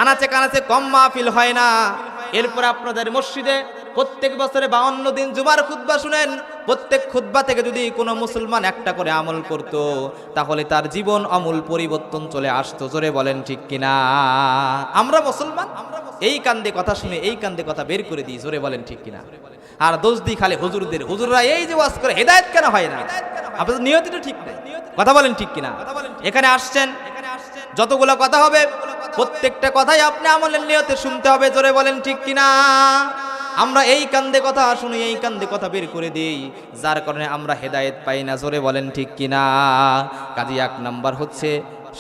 আনাচে কানাচে কম মাহফিল হয় না। এরপর আপনাদের মসজিদে প্রত্যেক বছরে 52 দিন জুমার খুতবা শুনেন। প্রত্যেক খুতবা থেকে যদি কোনো মুসলমান একটা করে আমল করত, তাহলে তার জীবন আমূল পরিবর্তন চলে আসতো। জোরে বলেন ঠিক কিনা? আমরা মুসলমান এই কান্দে কথা শুনে এই কান্দে কথা বের করে দিই। জোরে বলেন ঠিক কিনা? আর দোষ দিই খালি হুজুরদের। হুজুররা এই যে ওয়াজ করে, হেদায়েত কেন হয় না? আপনাদের নিয়তিটা ঠিক নেই। কথা বলেন ঠিক কিনা? এখানে আসছেন, যতগুলো কথা হবে প্রত্যেকটা কথাই আপনি আমলের নিয়তে শুনতে হবে। জোরে বলেন ঠিক কিনা? আমরা এই কান্দে কথা শুনি, এই কান্দে কথা বের করে দিই, যার কারণে আমরা হেদায়েত পাই না। জোরে বলেন ঠিক কিনা? কাজী 1 নাম্বার হচ্ছে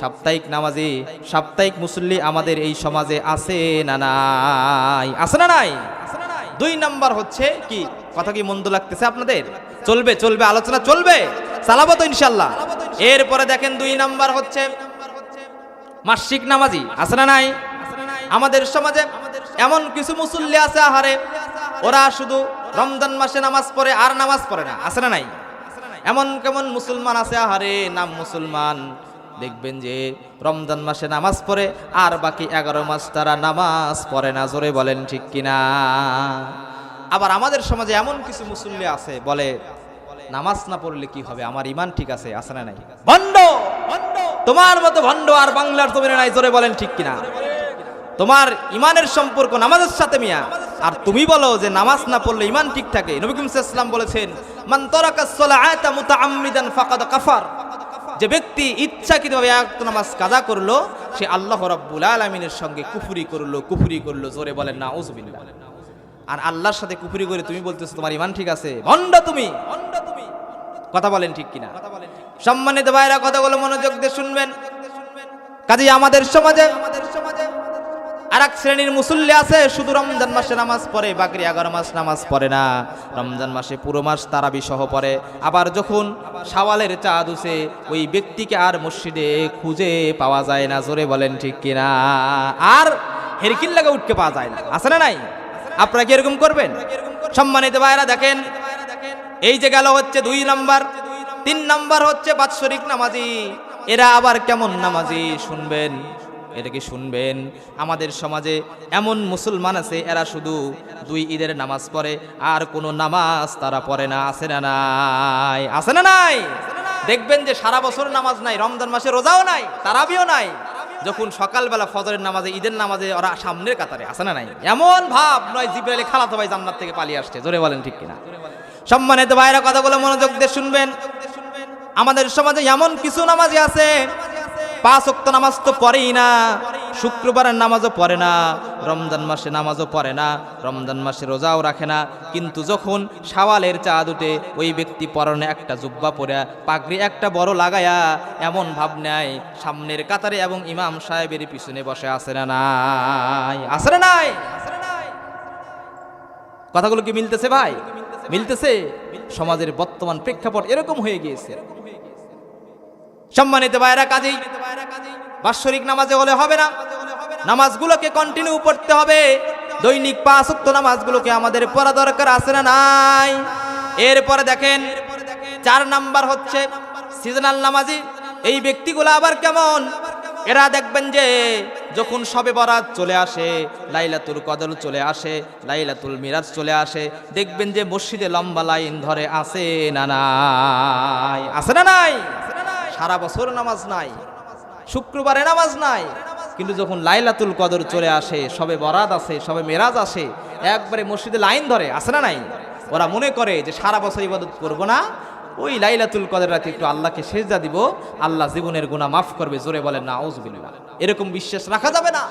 সাপ্তাহিক নামাজি, সাপ্তাহিক মুসল্লি আমাদের এই সমাজে আছে না নাই? আছে না নাই? 2 নাম্বার হচ্ছে কি? কথা কি মন্দ লাগতেছে আপনাদের? চলবে চলবে, আলোচনা চলবে, চালাবো তো ইনশাল্লাহ। এরপরে দেখেন 2 নাম্বার হচ্ছে মাসিক নামাজি। আছে না নাই? আমাদের সমাজে এমন কিছু মুসল্লি আছে, আহারে ওরা শুধু রমজান মাসে নামাজ পড়ে আর নামাজ পড়ে না। আছে না নাই? এমন কেমন মুসলমান আছে, আহারে নাম মুসলমান, দেখবেন যে রমজান মাসে নামাজ পড়ে আর বাকি 11 মাস তারা নামাজ পড়ে না। জোরে বলেন ঠিক কিনা? আবার আমাদের সমাজে এমন কিছু মুসল্লি আছে, বলে নামাজ না পড়লে কি হবে, আমার ইমান ঠিক আছে। আছে না নাই? ভণ্ড! তোমার মতো ভণ্ড আর বাংলার জমিনে নাই। জোরে বলেন ঠিক কিনা? তোমার ইমানের সম্পর্ক নামাজের সাথে মিয়া, আর তুমি বলো যে নামাজ না পড়লে ইমান ঠিক থাকে। নবী করিম সাল্লাল্লাহু আলাইহি ওয়াসাল্লাম বলেছেন, মান তারাকাস সালাতা মুতাআম্মিদান ফাকাদ কাফার। যে ব্যক্তি ইচ্ছাকৃতভাবে এক নামাজ কাজা করলো, সে আল্লাহ রাব্বুল আলামিনের সঙ্গে কুফরি করলো। জোরে বলেন নাউযুবিল্লাহ। আর আল্লাহর সাথে কুফরি করে তুমি বলতেছো তোমার ইমান ঠিক আছে, ভণ্ড তুমি। কথা বলেন ঠিক কিনা? সম্মানিত ভাইরা, কথাগুলো মনোযোগ দিয়ে শুনবেন। কাজেই আমাদের সমাজে আরেক শ্রেণীর মুসল্লি আছে, শুধু রমজান মাসে নামাজ পড়ে, বাকি 11 মাস নামাজ পড়ে না। রমজান মাসে পুরো মাস তারাবি সহ পড়ে, আবার যখন শাওয়ালের চাঁদ উঠে ওই ব্যক্তিকে আর মসজিদে খুঁজে পাওয়া যায় না। জোরে বলেন ঠিক কিনা? আর হেরকিল লাগা উঠকে পাওয়া যায় না। আছে না নাই? আপনারা কি এরকম করবেন? সম্মানিত ভাইরা দেখেন, এই যে গেল হচ্ছে 2 নাম্বার। 3 নাম্বার হচ্ছে বাৎসরিক নামাজি। এরা আবার কেমন নামাজি শুনবেন, এটা কি শুনবেন? আমাদের সমাজে এমন মুসলমান আছে, এরা শুধু 2 ঈদের নামাজ পড়ে আর কোনো নামাজ তারা পড়ে না। আছে না নাই? আছে না নাই? দেখবেন যে সারা বছর নামাজ নাই, রমজান মাসে রোজাও নাই, তারাবিও নাই, যখন সকালবেলা ফজরের নামাজে, ঈদের নামাজে ওরা সামনের কাতারে। আছে না নাই? এমন ভাব নয় জিবরাইল খালাতো ভাই জান্নাত থেকে পালিয়ে আসছে। জোরে বলেন ঠিক কিনা? সম্মানিত ভাইরা, কথাগুলো মনোযোগ দিয়ে শুনবেন। আমাদের সমাজে এমন কিছু নামাজি আছে, 5 ওয়াক্ত নামাজ তো পড়েই না, শুক্রবারের নামাজও পড়ে না, রমজান মাসে নামাজও পড়ে না, রমজান মাসে রোজাও রাখে না, কিন্তু যখন শাওয়ালের চাঁদ উঠে ওই ব্যক্তি পরনে একটা জুব্বা পরে, পাগড়ি একটা বড় লাগায়া এমন ভাব নেয় সামনের কাতারে এবং ইমাম সাহেবের পিছনে বসে। আছে না নাই? আছে না নাই? কথাগুলো কি মিলতেছে ভাই? মিলতেছে? সমাজের বর্তমান প্রেক্ষাপট এরকম হয়ে গিয়েছে। সম্মানিত ভাইরা, কাজেই বাৎসরিক নামাজে হলে হবে না, নামাজগুলোকে কন্টিনিউ পড়তে হবে। দৈনিক 5 ওয়াক্ত নামাজগুলোকে আমাদের পড়া দরকার। আছে না নাই? এরপরে দেখেন 4 নাম্বার হচ্ছে সিজনাল নামাজি। এই ব্যক্তিগুলো আবার কেমন? এরা দেখবেন যে যখন শবে বরাত চলে আসে, লাইলাতুল কদর চলে আসে, লাইলাতুল মিরাজ চলে আসে, দেখবেন যে মসজিদে লম্বা লাইন ধরে। আছে না নাই? আছে না নাই? সারা বছর নামাজ নাই, শুক্রবারে নামাজ নাই, কিন্তু যখন লাইলাতুল কদর চলে আসে, শবে বরাত আসে, শবে মিরাজ আসে, একবারে মসজিদে লাইন ধরে। আছে না নাই? ওরা মনে করে যে সারা বছর ইবাদত করব না, ওই লাইলাতুল কদর রাতে একটু আল্লাহকে সেজদা দিব, আল্লাহ জীবনের গুনাহ মাফ করবে। জোরে বলেন না আউযুবিল্লাহ। এরকম বিশ্বাস রাখা যাবে না?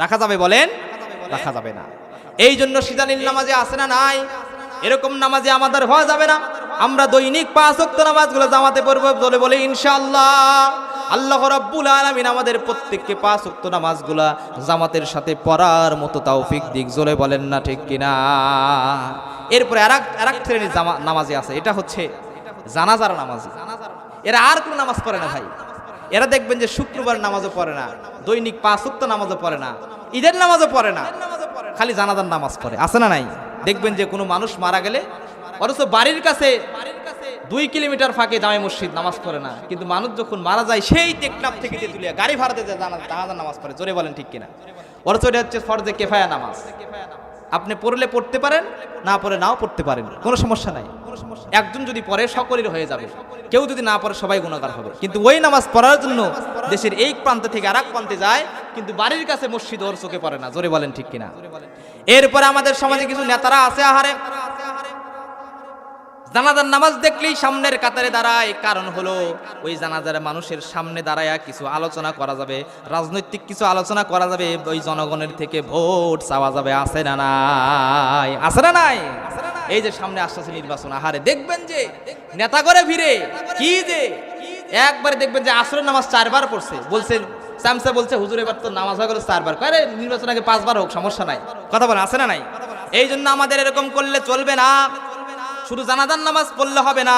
রাখা যাবে বলেন? রাখা যাবে না। এই জন্য সিজানির নামাজে আছে না নাই? এরকম নামাজে আমাদের হওয়া যাবে না। আমরা দৈনিক 5 ওয়াক্ত নামাজগুলো জামাতে পড়বো, বলে বলে ইনশাআল্লাহ। আল্লাহ রাব্বুল আলামিন আমাদের প্রত্যেককে 5 ওয়াক্ত নামাজগুলা জামাতের সাথে পড়ার মতো তৌফিক দিক। জোরে বলেন না ঠিক কিনা? এরপরে আরেক শ্রেণীর নামাজি আছে, এটা হচ্ছে জানাজার নামাজি। এরা আর কোনো নামাজ পড়ে না ভাই। এরা দেখবেন যে শুক্রবার নামাজও পড়ে না, দৈনিক 5 ওয়াক্ত নামাজও পড়ে না, ঈদের নামাজও পড়ে না, খালি জানাজার নামাজ পড়ে। আছে না নাই? দেখবেন যে কোনো মানুষ মারা গেলে অথচ বাড়ির কাছে 2 কিলোমিটার ফাঁকে জামে মসজিদ, নামাজ পড়ে না। কিন্তু মানুষ যখন মারা যায় সেই টেকনাফ থেকে তেতুলিয়া গাড়ি ভাড়াতে যায় জানাজার নামাজ পড়ে। জোরে বলেন ঠিক কিনা? অথচ এটা হচ্ছে ফরজে কিফায়া নামাজ। আপনি পড়লে পড়তে পারেন, না পড়ে নাও পড়তে পারেন, কোনো সমস্যা নাই। একজন যদি পড়ে সকলের হয়ে যাবে, কেউ যদি না পড়ে সবাই গুনাহগার হবে। কিন্তু ওই নামাজ পড়ার জন্য দেশের এই প্রান্ত থেকে আরেক প্রান্তে যায়, কিন্তু বাড়ির কাছে মসজিদ ওর চোখে পড়ে না। জোরে বলেন ঠিক কিনা? এরপরে আমাদের সমাজে কিছু নেতারা আছে, আহারে জানাজার নামাজ দেখলেই সামনের কাতারে দাঁড়ায়। কারণ হলো ওই জানাজার মানুষের সামনে দাঁড়ায় কিছু আলোচনা করা যাবে, রাজনৈতিক কিছু আলোচনা করা যাবে, ওই জনগণের থেকে ভোট চাওয়া যাবে। আছে না নাই? আছে না নাই? এই যে সামনে আসছে নির্বাচন, আহারে দেখবেন যে নেতা করে ভিড়ে কি যে একবারে দেখবেন যে আসরের নামাজ 4 বার পড়ছে। বলছেন সামসা বলছে হুজুর এবার তো নামাজ হয়ে গেল 4 বার, আরে নির্বাচন আগে 5 বার হোক, সমস্যা নাই। কথা বলেন আছে না নাই? এই জন্য আমাদের এরকম করলে চলবে না। শুধু জানাজার নামাজ পড়লে হবে না।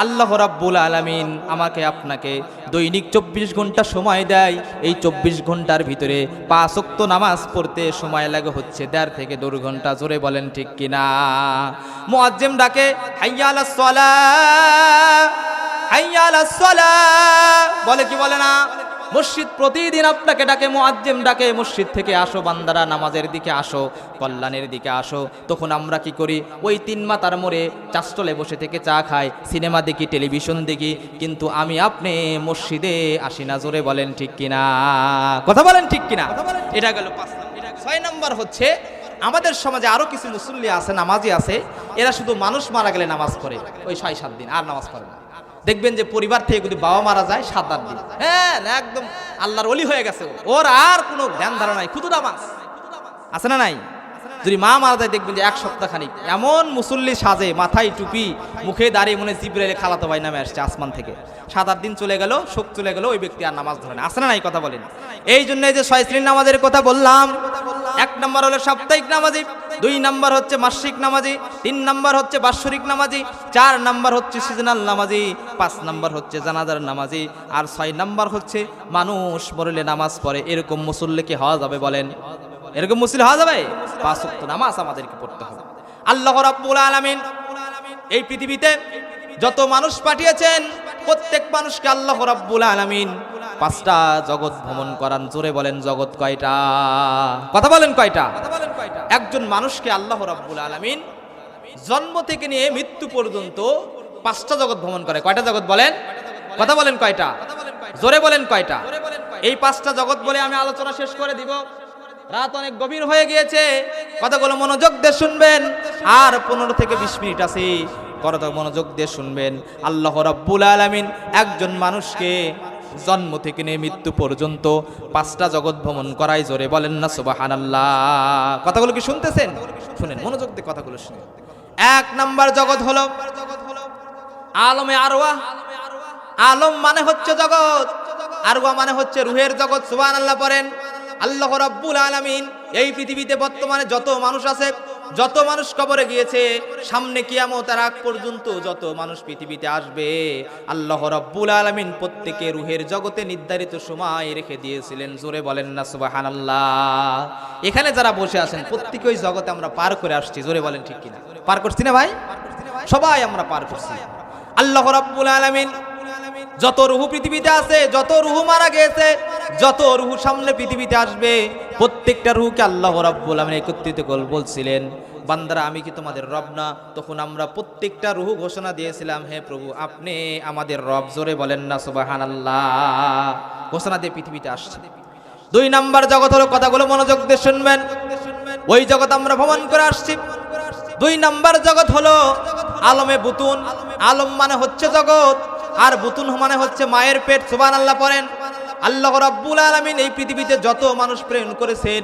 আল্লাহ রাব্বুল আলামিন আমাকে আপনাকে দৈনিক 24 ঘন্টা সময় দেয়। এই 24 ঘন্টার ভিতরে 5 ওয়াক্ত নামাজ পড়তে সময় লাগে হচ্ছে 1.5 থেকে 2 ঘন্টা। জোরে বলেন ঠিক কিনা? মুয়াজ্জিম ডাকে হাইয়া আলাস সালাহ, হাইয়া আলাস সালাহ, বলে কি বলে না? মসজিদ প্রতিদিন আপনাকে ডাকে, মুয়াজ্জিম ডাকে, মসজিদ থেকে আসো বান্দারা, নামাজের দিকে আসো, কল্যাণের দিকে আসো। তখন আমরা কি করি? ওই 3 মাথার মোড়ে চাষতলে বসে থেকে চা খাই, সিনেমা দেখি, টেলিভিশন দেখি, কিন্তু আমি আপনি মসজিদে আসি না। জোরে বলেন ঠিক কিনা? কথা বলেন ঠিক কিনা? এটা গেল 5 নম্বর। 6 নম্বর হচ্ছে আমাদের সমাজে আরো কিছু মুসল্লি আছে, নামাজি আছে, এরা শুধু মানুষ মারা গেলে নামাজ পড়ে, ওই 6-7 দিন আর নামাজ পড়ে না। দেখবেন যে পরিবার থেকে যদি বাবা মারা যায় 7-8 দিন, হ্যাঁ একদম আল্লাহর ওলি হয়ে গেছে, ওর আর কোনো ধ্যান ধারণা নাই, শুধু নামাজ। আছে না নাই? যদি মা মারা যায় দেখবেন যে 1 সপ্তাহ খানিক এমন মুসল্লি সাজে, মাথায় টুপি, মুখে দাঁড়িয়ে মনে জিবরাইল খালাতো ভাই নামে আসছে আসমান থেকে। 7-8 দিন চলে গেল, শোক চলে গেল, ওই ব্যক্তি আর নামাজ ধরে না। আছে না নাই? কথা বলেন। এই জন্য এই যে 6 শ্রেণীর নামাজের কথা বললাম, 1 নম্বর হলো সাপ্তাহিক নামাজি, 2 নম্বর হচ্ছে মাসিক নামাজি, 3 নম্বর হচ্ছে বাৎসরিক নামাজি, 4 নম্বর হচ্ছে সিজনাল নামাজি, 5 নম্বর হচ্ছে জানাজার নামাজি, আর 6 নম্বর হচ্ছে মানুষ মরলে নামাজ পড়ে। এরকম মুসল্লি কি হওয়া যাবে বলেন? এরকম মুসল্লি হওয়া যাবে? 5 ওয়াক্ত নামাজ আমাদেরকে পড়তে হবে। আল্লাহ রাব্বুল আলামিন এই পৃথিবীতে যত মানুষ পাঠিয়েছেন, প্রত্যেক মানুষকে আল্লাহ রাব্বুল আলামিন 5টা জগৎ ভ্রমণ করান। জোরে বলেন জগৎ কয়টা? কথা বলেন কয়টা? একজন মানুষকে আল্লাহ রাব্বুল আলামিন জন্ম থেকে নিয়ে মৃত্যু পর্যন্ত 5টা জগৎ ভ্রমণ করে। কয়টা জগৎ বলেন? কথা বলেন কয়টা? জোরে বলেন কয়টা? এই 5টা জগৎ বলে আমি আলোচনা শেষ করে দিব। রাত অনেক গভীর হয়ে গিয়েছে, কথাগুলো মনোযোগ দিয়ে শুনবেন। আর 15 থেকে 20 মিনিট আছে, কথা মনোযোগ দিয়ে শুনবেন। আল্লাহ রাব্বুল আলামিন একজন মানুষকে জন্ম থেকে নিয়ে মৃত্যু পর্যন্ত 5টা জগৎ ভ্রমণ করায়। জোরে বলেন না সুবহানাল্লাহ। কথাগুলো কি শুনতেছেন? শুনেন, মনোযোগ দিয়ে কথাগুলো শুনেন। 1 নাম্বার জগৎ হলো আলমে আরওয়াহ। আলম মানে হচ্ছে জগৎ, আরওয়াহ মানে হচ্ছে রুহের জগৎ। সুবহানাল্লাহ পড়েন। আল্লাহ রাব্বুল আলামিন এই পৃথিবীতে বর্তমানে যত মানুষ আছে, যত মানুষ কবরে গিয়েছে, সামনে কিয়ামতের আগ পর্যন্ত যত মানুষ পৃথিবীতে আসবে, আল্লাহ রাব্বুল আলামিন প্রত্যেকে রুহের জগতে নির্ধারিত সময় রেখে দিয়েছিলেন। জোরে বলেন না সুবহানাল্লাহ। এখানে যারা বসে আছেন প্রত্যেকে ওই জগতে আমরা পার করে আসছি। জোরে বলেন ঠিক কিনা? পার করছি না ভাই? সবাই আমরা পার করছি। আল্লাহ রাব্বুল আলামিন যত রুহু পৃথিবীতে আছে, যত রুহু মারা গেছে, যত রুহু সামনে পৃথিবীতে আসবে, প্রত্যেকটা রুহকে আল্লাহ রাব্বুল আলামিন একত্রিত করে বলছিলেন, বান্দারা আমি কি তোমাদের রব না? তখন আমরা প্রত্যেকটা রুহু ঘোষণা দিয়েছিলাম, হে প্রভু আপনি আমাদের রব। জোরে বলেন না সুবহানাল্লাহ। ঘোষণা দিয়ে পৃথিবীতে আসছে। 2 নাম্বার জগৎ হলো, কথাগুলো মনোযোগ দিয়ে শুনবেন, ওই জগৎ আমরা ভ্রমণ করে আসছি। 2 নাম্বার জগৎ হলো আলমে বুতুন, আলম মানে হচ্ছে জগৎ, আর বুতুন মানে হচ্ছে মায়ের পেট। সুবহানাল্লাহ পড়েন। আল্লাহ রাব্বুল আলামিন এই পৃথিবীতে যত মানুষ প্রেরণ করেছেন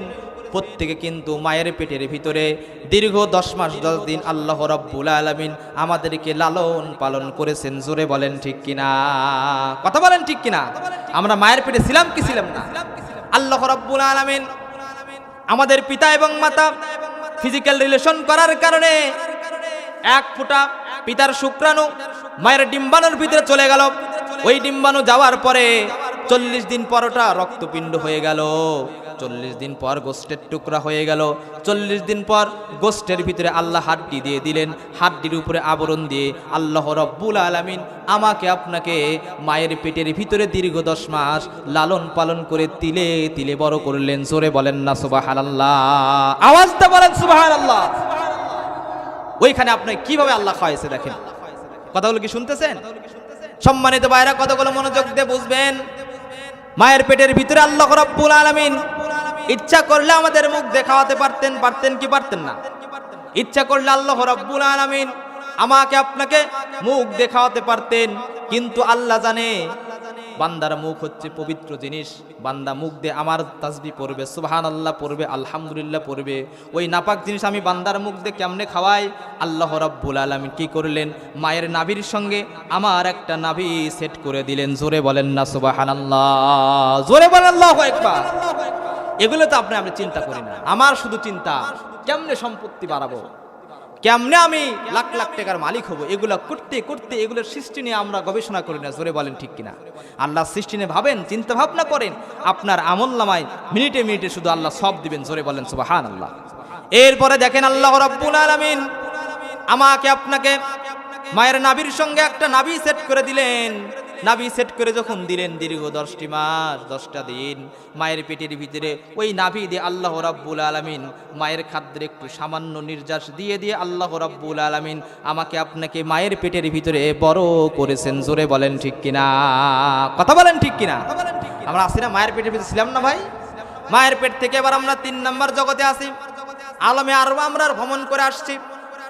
প্রত্যেকে কিন্তু মায়ের পেটের ভিতরে দীর্ঘ 10 মাস 10 দিন আল্লাহ রাব্বুল আলামিন আমাদেরকে লালন পালন করেছেন। জোরে বলেন ঠিক কিনা? কথা বলেন ঠিক কিনা? আমরা মায়ের পেটে ছিলাম কি ছিলাম না? আল্লাহ রাব্বুল আলামিন আমাদের পিতা এবং মাতা ফিজিক্যাল রিলেশন করার কারণে এক ফোঁটা পিতার শুক্রাণু মায়ের ডিম্বাণুর ভিতরে চলে গেল। ওই ডিম্বাণু যাওয়ার পরে 40 দিন পর ওটা রক্তপিণ্ড হয়ে গেল, 40 দিন পর গোস্তের টুকরা হয়ে গেল, 40 দিন পর গোস্তের ভিতরে আল্লাহ হাড্ডি দিয়ে দিলেন, হাড্ডির উপরে আবরণ দিয়ে আল্লাহ রাব্বুল আলামিন আমাকে আপনাকে মায়ের পেটের ভিতরে দীর্ঘ 10 মাস লালন পালন করে তিলে তিলে বড় করলেন। জোরে বলেন না সুবহানাল্লাহ? আওয়াজটা বলেন সুবহানাল্লাহ। ওইখানে আপনি কিভাবে আল্লাহ খাওয়াইছে দেখেন। কথাগুলো কি শুনতেছেন? সম্মানিত ভাইরা, কথাগুলো মনোযোগ দিয়ে বুঝবেন। মায়ের পেটের ভিতরে আল্লাহ রাব্বুল আলামিন ইচ্ছা করলে আমাদের মুখ দেখাতে পারতেন, পারতেন কি পারতেন না? ইচ্ছা করলে আল্লাহ রাব্বুল আলামিন আমাকে আপনাকে মুখ দেখাতে পারতেন, কিন্তু আল্লাহ জানে বান্দার মুখ হচ্ছে পবিত্র জিনিস। বান্দা মুখ দিয়ে আমার তাসবিহ পড়বে, সুবহানাল্লাহ পড়বে, আলহামদুলিল্লাহ পড়বে, ওই নাপাক জিনিস আমি বান্দার মুখ দিয়ে কেমনে খাওয়াই? আল্লাহ রাব্বুল আলামিন কি করলেন? মায়ের নাভির সঙ্গে আমার একটা নাভি সেট করে দিলেন। জোরে বলেন না সুবহানাল্লাহ? জোরে বলেন আল্লাহু আকবার। এগুলো তো আপনি চিন্তা করি না। আমার শুধু চিন্তা কেমনে সম্পত্তি বাড়াবো, কেমনে আমি লাখ লাখ টাকার মালিক হব। এগুলো করতে করতে এগুলোর সৃষ্টি নিয়ে আমরা গবেষণা করি না। জোরে বলেন ঠিক কিনা? আল্লাহ সৃষ্টি নিয়ে ভাবেন, চিন্তা ভাবনা করেন, আপনার আমলনামায় মিনিটে মিনিটে শুধু আল্লাহ সব দিবেন। জোরে বলেন সুবহানাল্লাহ। এরপরে দেখেন আল্লাহ রাব্বুল আলামিন আমাকে আপনাকে মায়ের নাভির সঙ্গে একটা নাভি সেট করে দিলেন। নাভি সেট করে যখন দিলেন দীর্ঘ 10টি মাস 10টা দিন মায়ের পেটের ভিতরে ওই নাভি দিয়ে আল্লাহ রাব্বুল আলামিন মায়ের খাদ্যের একটু সামান্য নির্যাস দিয়ে দিয়ে আল্লাহ রাব্বুল আলামিন আমাকে আপনাকে মায়ের পেটের ভিতরে বড় করেছেন। জোরে বলেন ঠিক কিনা? কথা বলেন ঠিক কিনা? আমরা আসি না মায়ের পেটের ভিতরে ছিলাম না ভাই? মায়ের পেট থেকে এবার আমরা 3 নম্বর জগতে আসি। আলমে আরওয়াহ আমরা ভ্রমণ করে আসছি,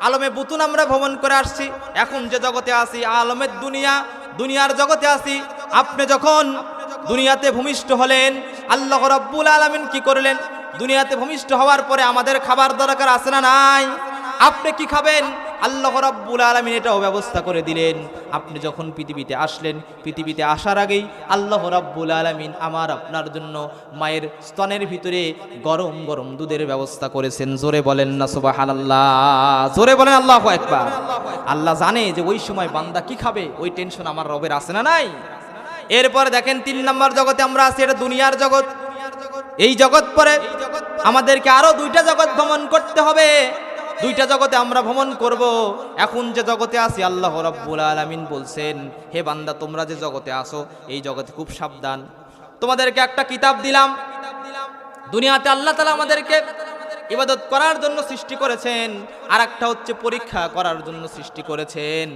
আলমে বুতুন আমরা ভ্রমণ করে আসছি। এখন যে জগতে আসি আলমের দুনিয়া, দুনিয়ার জগতে আসি। আপনি যখন দুনিয়াতে ভূমিষ্ঠ হলেন আল্লাহ রাব্বুল আলামিন কি করলেন? দুনিয়াতে ভূমিষ্ঠ হওয়ার পরে আমাদের খাবার দরকার আছে না নাই? আপনি কি খাবেন? আল্লাহ রাব্বুল আলামিন এটাও ব্যবস্থা করে দিলেন। আপনি যখন পৃথিবীতে আসলেন, পৃথিবীতে আসার আগেই আল্লাহ রাব্বুল আলামিন আমার আপনার জন্য মায়ের স্তনের ভিতরে গরম গরম দুধের ব্যবস্থা করেছেন। জোরে বলেন না সুবহানাল্লাহ? জোরে বলেন আল্লাহু আকবার। আল্লাহ জানে যে ওই সময় বান্দা কি খাবে, ওই টেনশন আমার রবের আছে না নাই? এরপরে দেখেন 3 নম্বর জগতে আমরা আছি, এটা দুনিয়ার জগৎ। এই জগৎ পরে আমাদেরকে আরো 2টা জগৎ ভ্রমণ করতে হবে। 2টা জগতে আমরা ভ্রমণ করব। এখন যে জগতে আছি আল্লাহ রাব্বুল আলামিন বলছেন, হে বান্দা তোমরা যে জগতে আসো এই জগতে খুব সাবধান। তোমাদেরকে একটা কিতাব দিলাম। দুনিয়াতে আল্লাহ তাআলা আমাদেরকে ইবাদত করার জন্য সৃষ্টি করেছেন, আর একটা হচ্ছে পরীক্ষা করার জন্য সৃষ্টি করেছেন।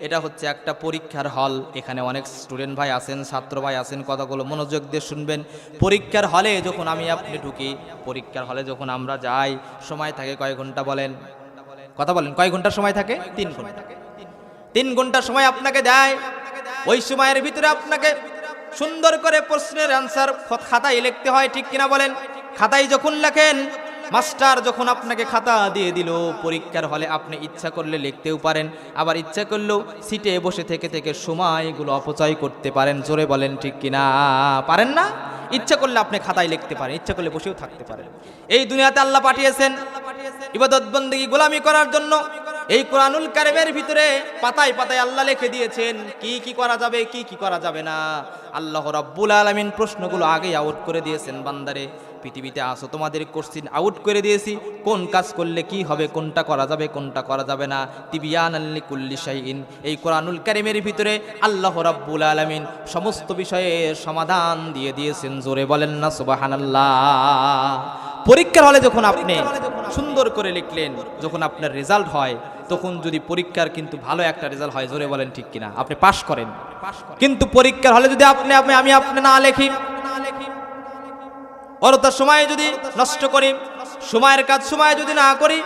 এটা হচ্ছে একটা পরীক্ষার হল। এখানে অনেক স্টুডেন্ট ভাই আছেন, ছাত্র ভাই আছেন, কথাগুলো মনোযোগ দিয়ে শুনবেন। পরীক্ষার হলে যখন আমি আপনি ঢুকি, পরীক্ষার হলে যখন আমরা যাই, সময় থাকে কয় ঘন্টা বলেন? কথা বলেন, কয় ঘন্টা সময় থাকে? 3 ঘন্টা। 3 ঘন্টা সময় আপনাকে দেয়। ওই সময়ের ভিতরে আপনাকে সুন্দর করে প্রশ্নের অ্যান্সার খাতায় লিখতে হয়, ঠিক কিনা বলেন? খাতায় যখন লেখেন, মাস্টার যখন আপনাকে খাতা দিয়ে দিল পরীক্ষার হলে, আপনি ইচ্ছা করলে লিখতেও পারেন, আবার ইচ্ছা করলেও সিটে বসে থেকে থেকে সময়গুলো অপচয় করতে পারেন। জোরে বলেন ঠিক কিনা? পারেন না? ইচ্ছা করলে আপনি খাতায় লিখতে পারেন, ইচ্ছা করলে বসেও থাকতে পারেন। এই দুনিয়াতে আল্লাহ পাঠিয়েছেন ইবাদত বন্দেগী গোলামি করার জন্য। এই কোরআনুল কারীমের ভিতরে পাতায় পাতায় আল্লাহ লিখে দিয়েছেন কি কি করা যাবে, কি কি করা যাবে না। আল্লাহ রাব্বুল আলামিন প্রশ্নগুলো আগেই আউট করে দিয়েছেন। বান্দারে পৃথিবীতে আসো, তোমাদের কোশ্চিন আউট করে দিয়েছি, কোন কাজ করলে কি হবে, কোনটা করা যাবে, কোনটা করা যাবে না। তিবিয়ানাল লিকুল্লি শাইইন, এই কোরআনুল কারীমের ভিতরে আল্লাহ রাব্বুল আলামিন সমস্ত বিষয়ের সমাধান দিয়ে দিয়েছেন। জোরে বলেন না সুবহানাল্লাহ? পরীক্ষার হলে যখন আপনি সুন্দর করে লিখলেন, যখন আপনার রেজাল্ট হয়, তখন যদি পরীক্ষার কিন্তু ভালো একটা রেজাল্ট হয়, জোরে বলেন ঠিক কিনা, আপনি পাস করেন। কিন্তু পরীক্ষার হলে যদি আপনি না লিখি, অযথা সময় যদি নষ্ট করি, সময়ের কাজ সময় যদি না করি,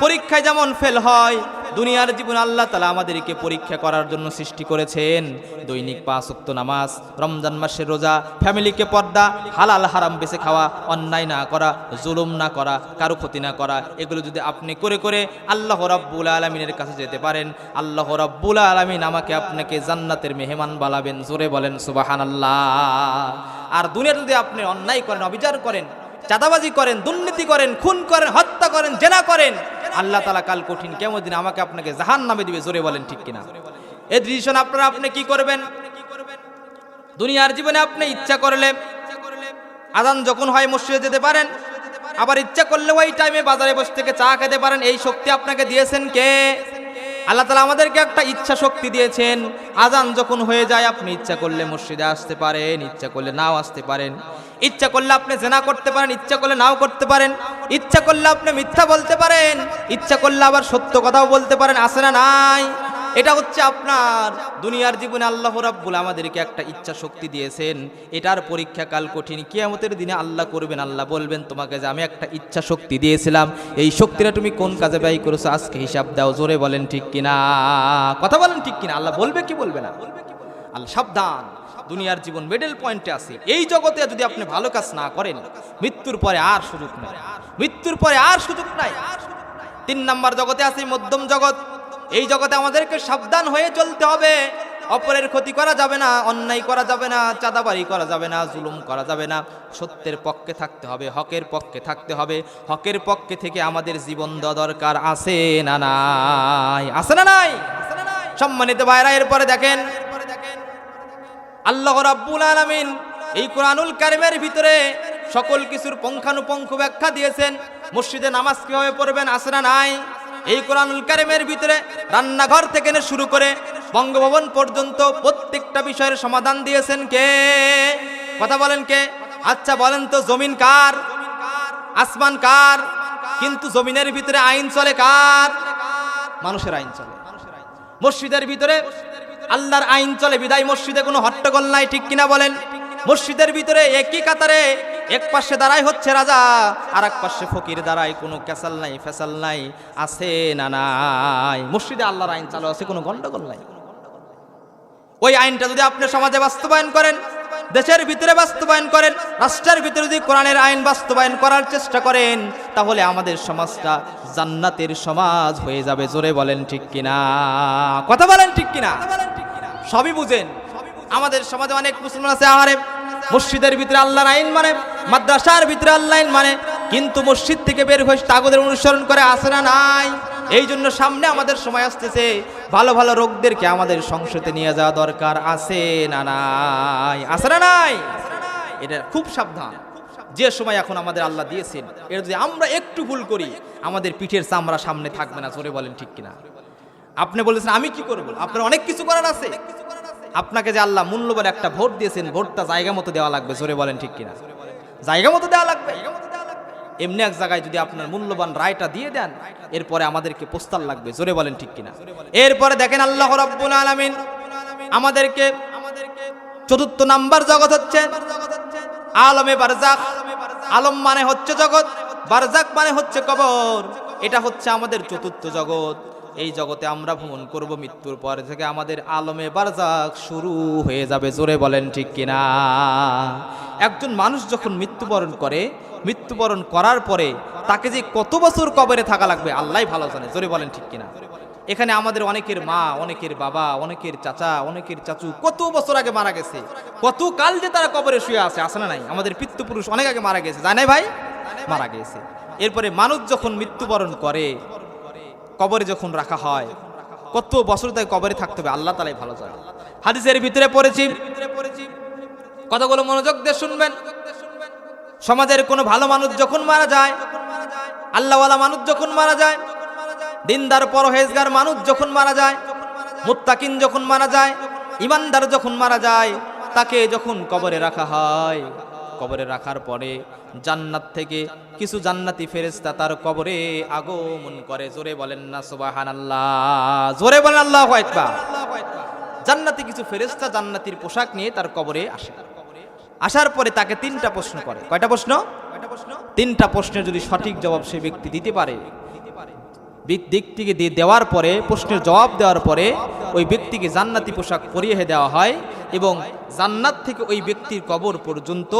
পরীক্ষায় যেমন ফেল হয়, দুনিয়ার জীবনে আল্লাহ তাআলা আমাদেরকে পরীক্ষা করার জন্য সৃষ্টি করেছেন। দৈনিক 5 ওয়াক্ত নামাজ, রমজান মাসের রোজা, ফ্যামিলিকে পর্দা, হালাল হারাম বেছে খাওয়া, অন্যায় না করা, জুলুম না করা, কারো ক্ষতি না করা, এগুলো যদি আপনি করে করে আল্লাহ রাব্বুল আলামিনের কাছে যেতে পারেন, আল্লাহ রাব্বুল আলামিন আমাকে আপনাকে জান্নাতের মেহমান বানাবেন। জোরে বলেন সুবহানাল্লাহ। আর দুনিয়া যদি আপনি অন্যায় করেন, অবিচার করেন, চাঁদাবাজি করেন, দুর্নীতি করেন, খুন করেন, হত্যা করেন, জেনা করেন, আল্লাহ তাআলা কাল কঠিন কিয়ামতের দিনে আমাকে আপনাকে জাহান্নামে দিবে। জোরে বলেন ঠিক কিনা? এই ডিসিশন আপনি কি করবেন? দুনিয়ার জীবনে আপনি ইচ্ছা করলে আযান যখন হয় মসজিদে যেতে পারেন, আবার ইচ্ছা করলে ওই টাইমে বাজারে বসে থেকে চা খেতে পারেন। এই শক্তি আপনাকে দিয়েছেন কে? আল্লাহ তাআলা আমাদেরকে একটা ইচ্ছা শক্তি দিয়েছেন। আযান যখন হয়ে যায় আপনি ইচ্ছা করলে মসজিদে আসতে পারেন, ইচ্ছা করলে নাও আসতে পারেন, ইচ্ছা করলে আপনি জেনা করতে পারেন, ইচ্ছা করলে নাও করতে পারেন, ইচ্ছা করলে আপনি মিথ্যা বলতে পারেন, ইচ্ছা করলে আবার সত্য কথাও বলতে পারেন। আছে না নাই? এটা হচ্ছে আপনার দুনিয়ার জীবনে আল্লাহ রাব্বুল আমাদেরকে একটা ইচ্ছা শক্তি দিয়েছেন। এটার পরীক্ষা কাল কঠিন কিয়ামতের দিনে আল্লাহ করবেন। আল্লাহ বলবেন তোমাকে যে আমি একটা ইচ্ছা শক্তি দিয়েছিলাম, এই শক্তিটা তুমি কোন কাজে ব্যয় করেছো আজকে হিসাব দাও। জোরে বলেন ঠিক কিনা? কথা বলেন ঠিক কিনা? আল্লাহ বলবে কি বলবে না? আল্লাহ সাবধান, দুনিয়ার জীবন মিডল পয়েন্টে আছে। এই জগতে যদি আপনি ভালো কাজ না করেন, মৃত্যুর পরে আর সুযোগ নাই, মৃত্যুর পরে আর সুযোগ নাই। 3 নাম্বার জগতে আছে মধ্যম জগৎ। এই জগতে আমাদেরকে সাবধান হয়ে চলতে হবে। অপরের ক্ষতি করা যাবে না, অন্যায় করা যাবে না, চাঁদাবাড়ি করা যাবে না, জুলুম করা যাবে না। সত্যের পক্ষে থাকতে হবে, হকের পক্ষে থাকতে হবে। হকের পক্ষে থেকে আমাদের জীবন দেওয়া দরকার। আছে না নাই? আছে না নাই? সম্মানিত ভাইরা, এরপরে দেখেন আল্লাহ রাব্বুল আলামিন এই কোরআনুল কারীমের ভিতরে সকল কিছুর পুঙ্খানুপুঙ্খ ব্যাখ্যা দিয়েছেন। মসজিদে নামাজ কিভাবে পড়বেন, আছে না নাই? এই কোরআনুল কারীমের ভিতরে রান্নাঘর থেকে শুরু করে বঙ্গভবন পর্যন্ত প্রত্যেকটা বিষয়ের সমাধান দিয়েছেন কে? কথা বলেন কে? আচ্ছা বলেন তো, জমিন কার? আসমান কার? কিন্তু জমিনের ভিতরে আইন চলে কার? মানুষের আইন চলে। মসজিদের ভিতরে আল্লাহর আইন চলে, বিদায় মসজিদে কোনো হট্টগোল নাই। ঠিক কিনা বলেন? মসজিদের ভিতরে একই কাতারে এক পাশে দাঁড়ায় হচ্ছে রাজা, আর এক পাশে ফকির দাঁড়ায়, কোনো ক্যাসাল নাই, ফেসাল নাই। আছে না নাই? মসজিদে আল্লাহর আইন চালু আছে, কোনো গন্ডগোল নাই। ওই আইনটা যদি আপনি সমাজে বাস্তবায়ন করেন, দেশের ভিতরে বাস্তবায়ন করেন, রাষ্ট্রের ভিতরে যদি কোরআনের আইন বাস্তবায়ন করার চেষ্টা করেন, তাহলে আমাদের সমাজটা জান্নাতের সমাজ হয়ে যাবে। জোরে বলেন ঠিক কিনা? কথা বলেন ঠিক কিনা? সবই বুঝেন। আমাদের সমাজে অনেক মুসলমান আছে, আহারে মসজিদের ভিতরে আল্লাহর আইন মানে, মাদ্রাসার ভিতরে আল্লাহর আইন মানে, কিন্তু মসজিদ থেকে বের হয়ে তাগুদের অনুসরণ করে। আসে না নাই? এই জন্য সামনে আমাদের সময় আসতেছে, ভালো ভালো রোগদেরকে আমাদের সংসদে নিয়ে যাওয়া দরকার। আছে না নাই? আছে না নাই? এটা খুব সাবধান। যে সময় এখন আমাদের আল্লাহ দিয়েছেন, এর যদি আমরা একটু ভুল করি, আমাদের পিঠের চামড়া সামনে থাকবে না। জোরে বলেন ঠিক কিনা? আপনি বলেছেন আমি কি করব? আপনার অনেক কিছু করার আছে। আপনাকে যে আল্লাহ মূল্যবান একটা ভোট দিয়েছেন, ভোটটা জায়গা মতো দেওয়া লাগবে। জোরে বলেন ঠিক কিনা? জায়গা মতো দেওয়া লাগবে। এমনি এক জায়গায় যদি আপনার মূল্যবান রায়টা দিয়ে দেন, এরপরে আমাদেরকে পোস্তাল লাগবে। জোরে বলেন ঠিক কিনা? এরপরে দেখেন আল্লাহ রাব্বুল আলামিন আমাদেরকে 4র্থ নাম্বার জগৎ হচ্ছে আলমে বারজাখ। আলম মানে হচ্ছে জগৎ, বারজাখ মানে হচ্ছে কবর। এটা হচ্ছে আমাদের 4র্থ জগৎ। এই জগতে আমরা ভ্রমণ করব, মৃত্যুর পর থেকে আমাদের আলমে বারজাখ শুরু হয়ে যাবে। জোরে বলেন ঠিক কিনা? একজন মানুষ যখন মৃত্যুবরণ করে, মৃত্যুবরণ করার পরে তাকে যে কত বছর কবরে থাকা লাগবে আল্লাহই ভালো জানে। জোরে বলেন ঠিক কিনা? এখানে আমাদের অনেকের মা, অনেকের বাবা, অনেকের চাচা, অনেকের চাচু কত বছর আগে মারা গেছে, কত কাল যে তারা কবরে শুয়ে আছে। আছে না নাই? আমাদের পিতৃপুরুষ অনেক আগে মারা গেছে, জানে ভাই? মারা গেছে। এরপরে মানুষ যখন মৃত্যুবরণ করে, কবরে যখন রাখা হয়, কত বছর তাকে কবরে থাকতে হবে আল্লাহ তাআলাই ভালো জানে। হাদিসের ভিতরে পড়েছি, কথাগুলো মনোযোগ দিয়ে শুনবেন। সমাজের কোনো ভালো মানুষ যখন মারা যায়, আল্লাহওয়ালা মানুষ যখন মারা যায়, দিনদার পরহেজগার মানুষ যখন মারা যায়, মুত্তাকিন যখন মারা যায়, ইমানদার যখন মারা যায়, তাকে যখন কবরে রাখা হয়, কবরে রাখার পরে জান্নাত থেকে কিছু জান্নাতি ফেরেশতা তার কবরে আগমন করে। জোরে বলেন না সুবহানাল্লাহ? জোরে বলেন আল্লাহু আকবার। জান্নাতি কিছু ফেরেশতা জান্নাতির পোশাক নিয়ে তার কবরে আসে। আসার পরে তাকে 3টা প্রশ্ন করে। কয়টা প্রশ্ন? 3টা প্রশ্নের যদি সঠিক জবাব সে ব্যক্তি দিতে পারে, ব্যক্তিকে দিয়ে দেওয়ার পরে, প্রশ্নের জবাব দেওয়ার পরে ওই ব্যক্তিকে জান্নাতি পোশাক পরিয়ে দেওয়া হয় এবং জান্নাত থেকে ওই ব্যক্তির কবর পর্যন্ত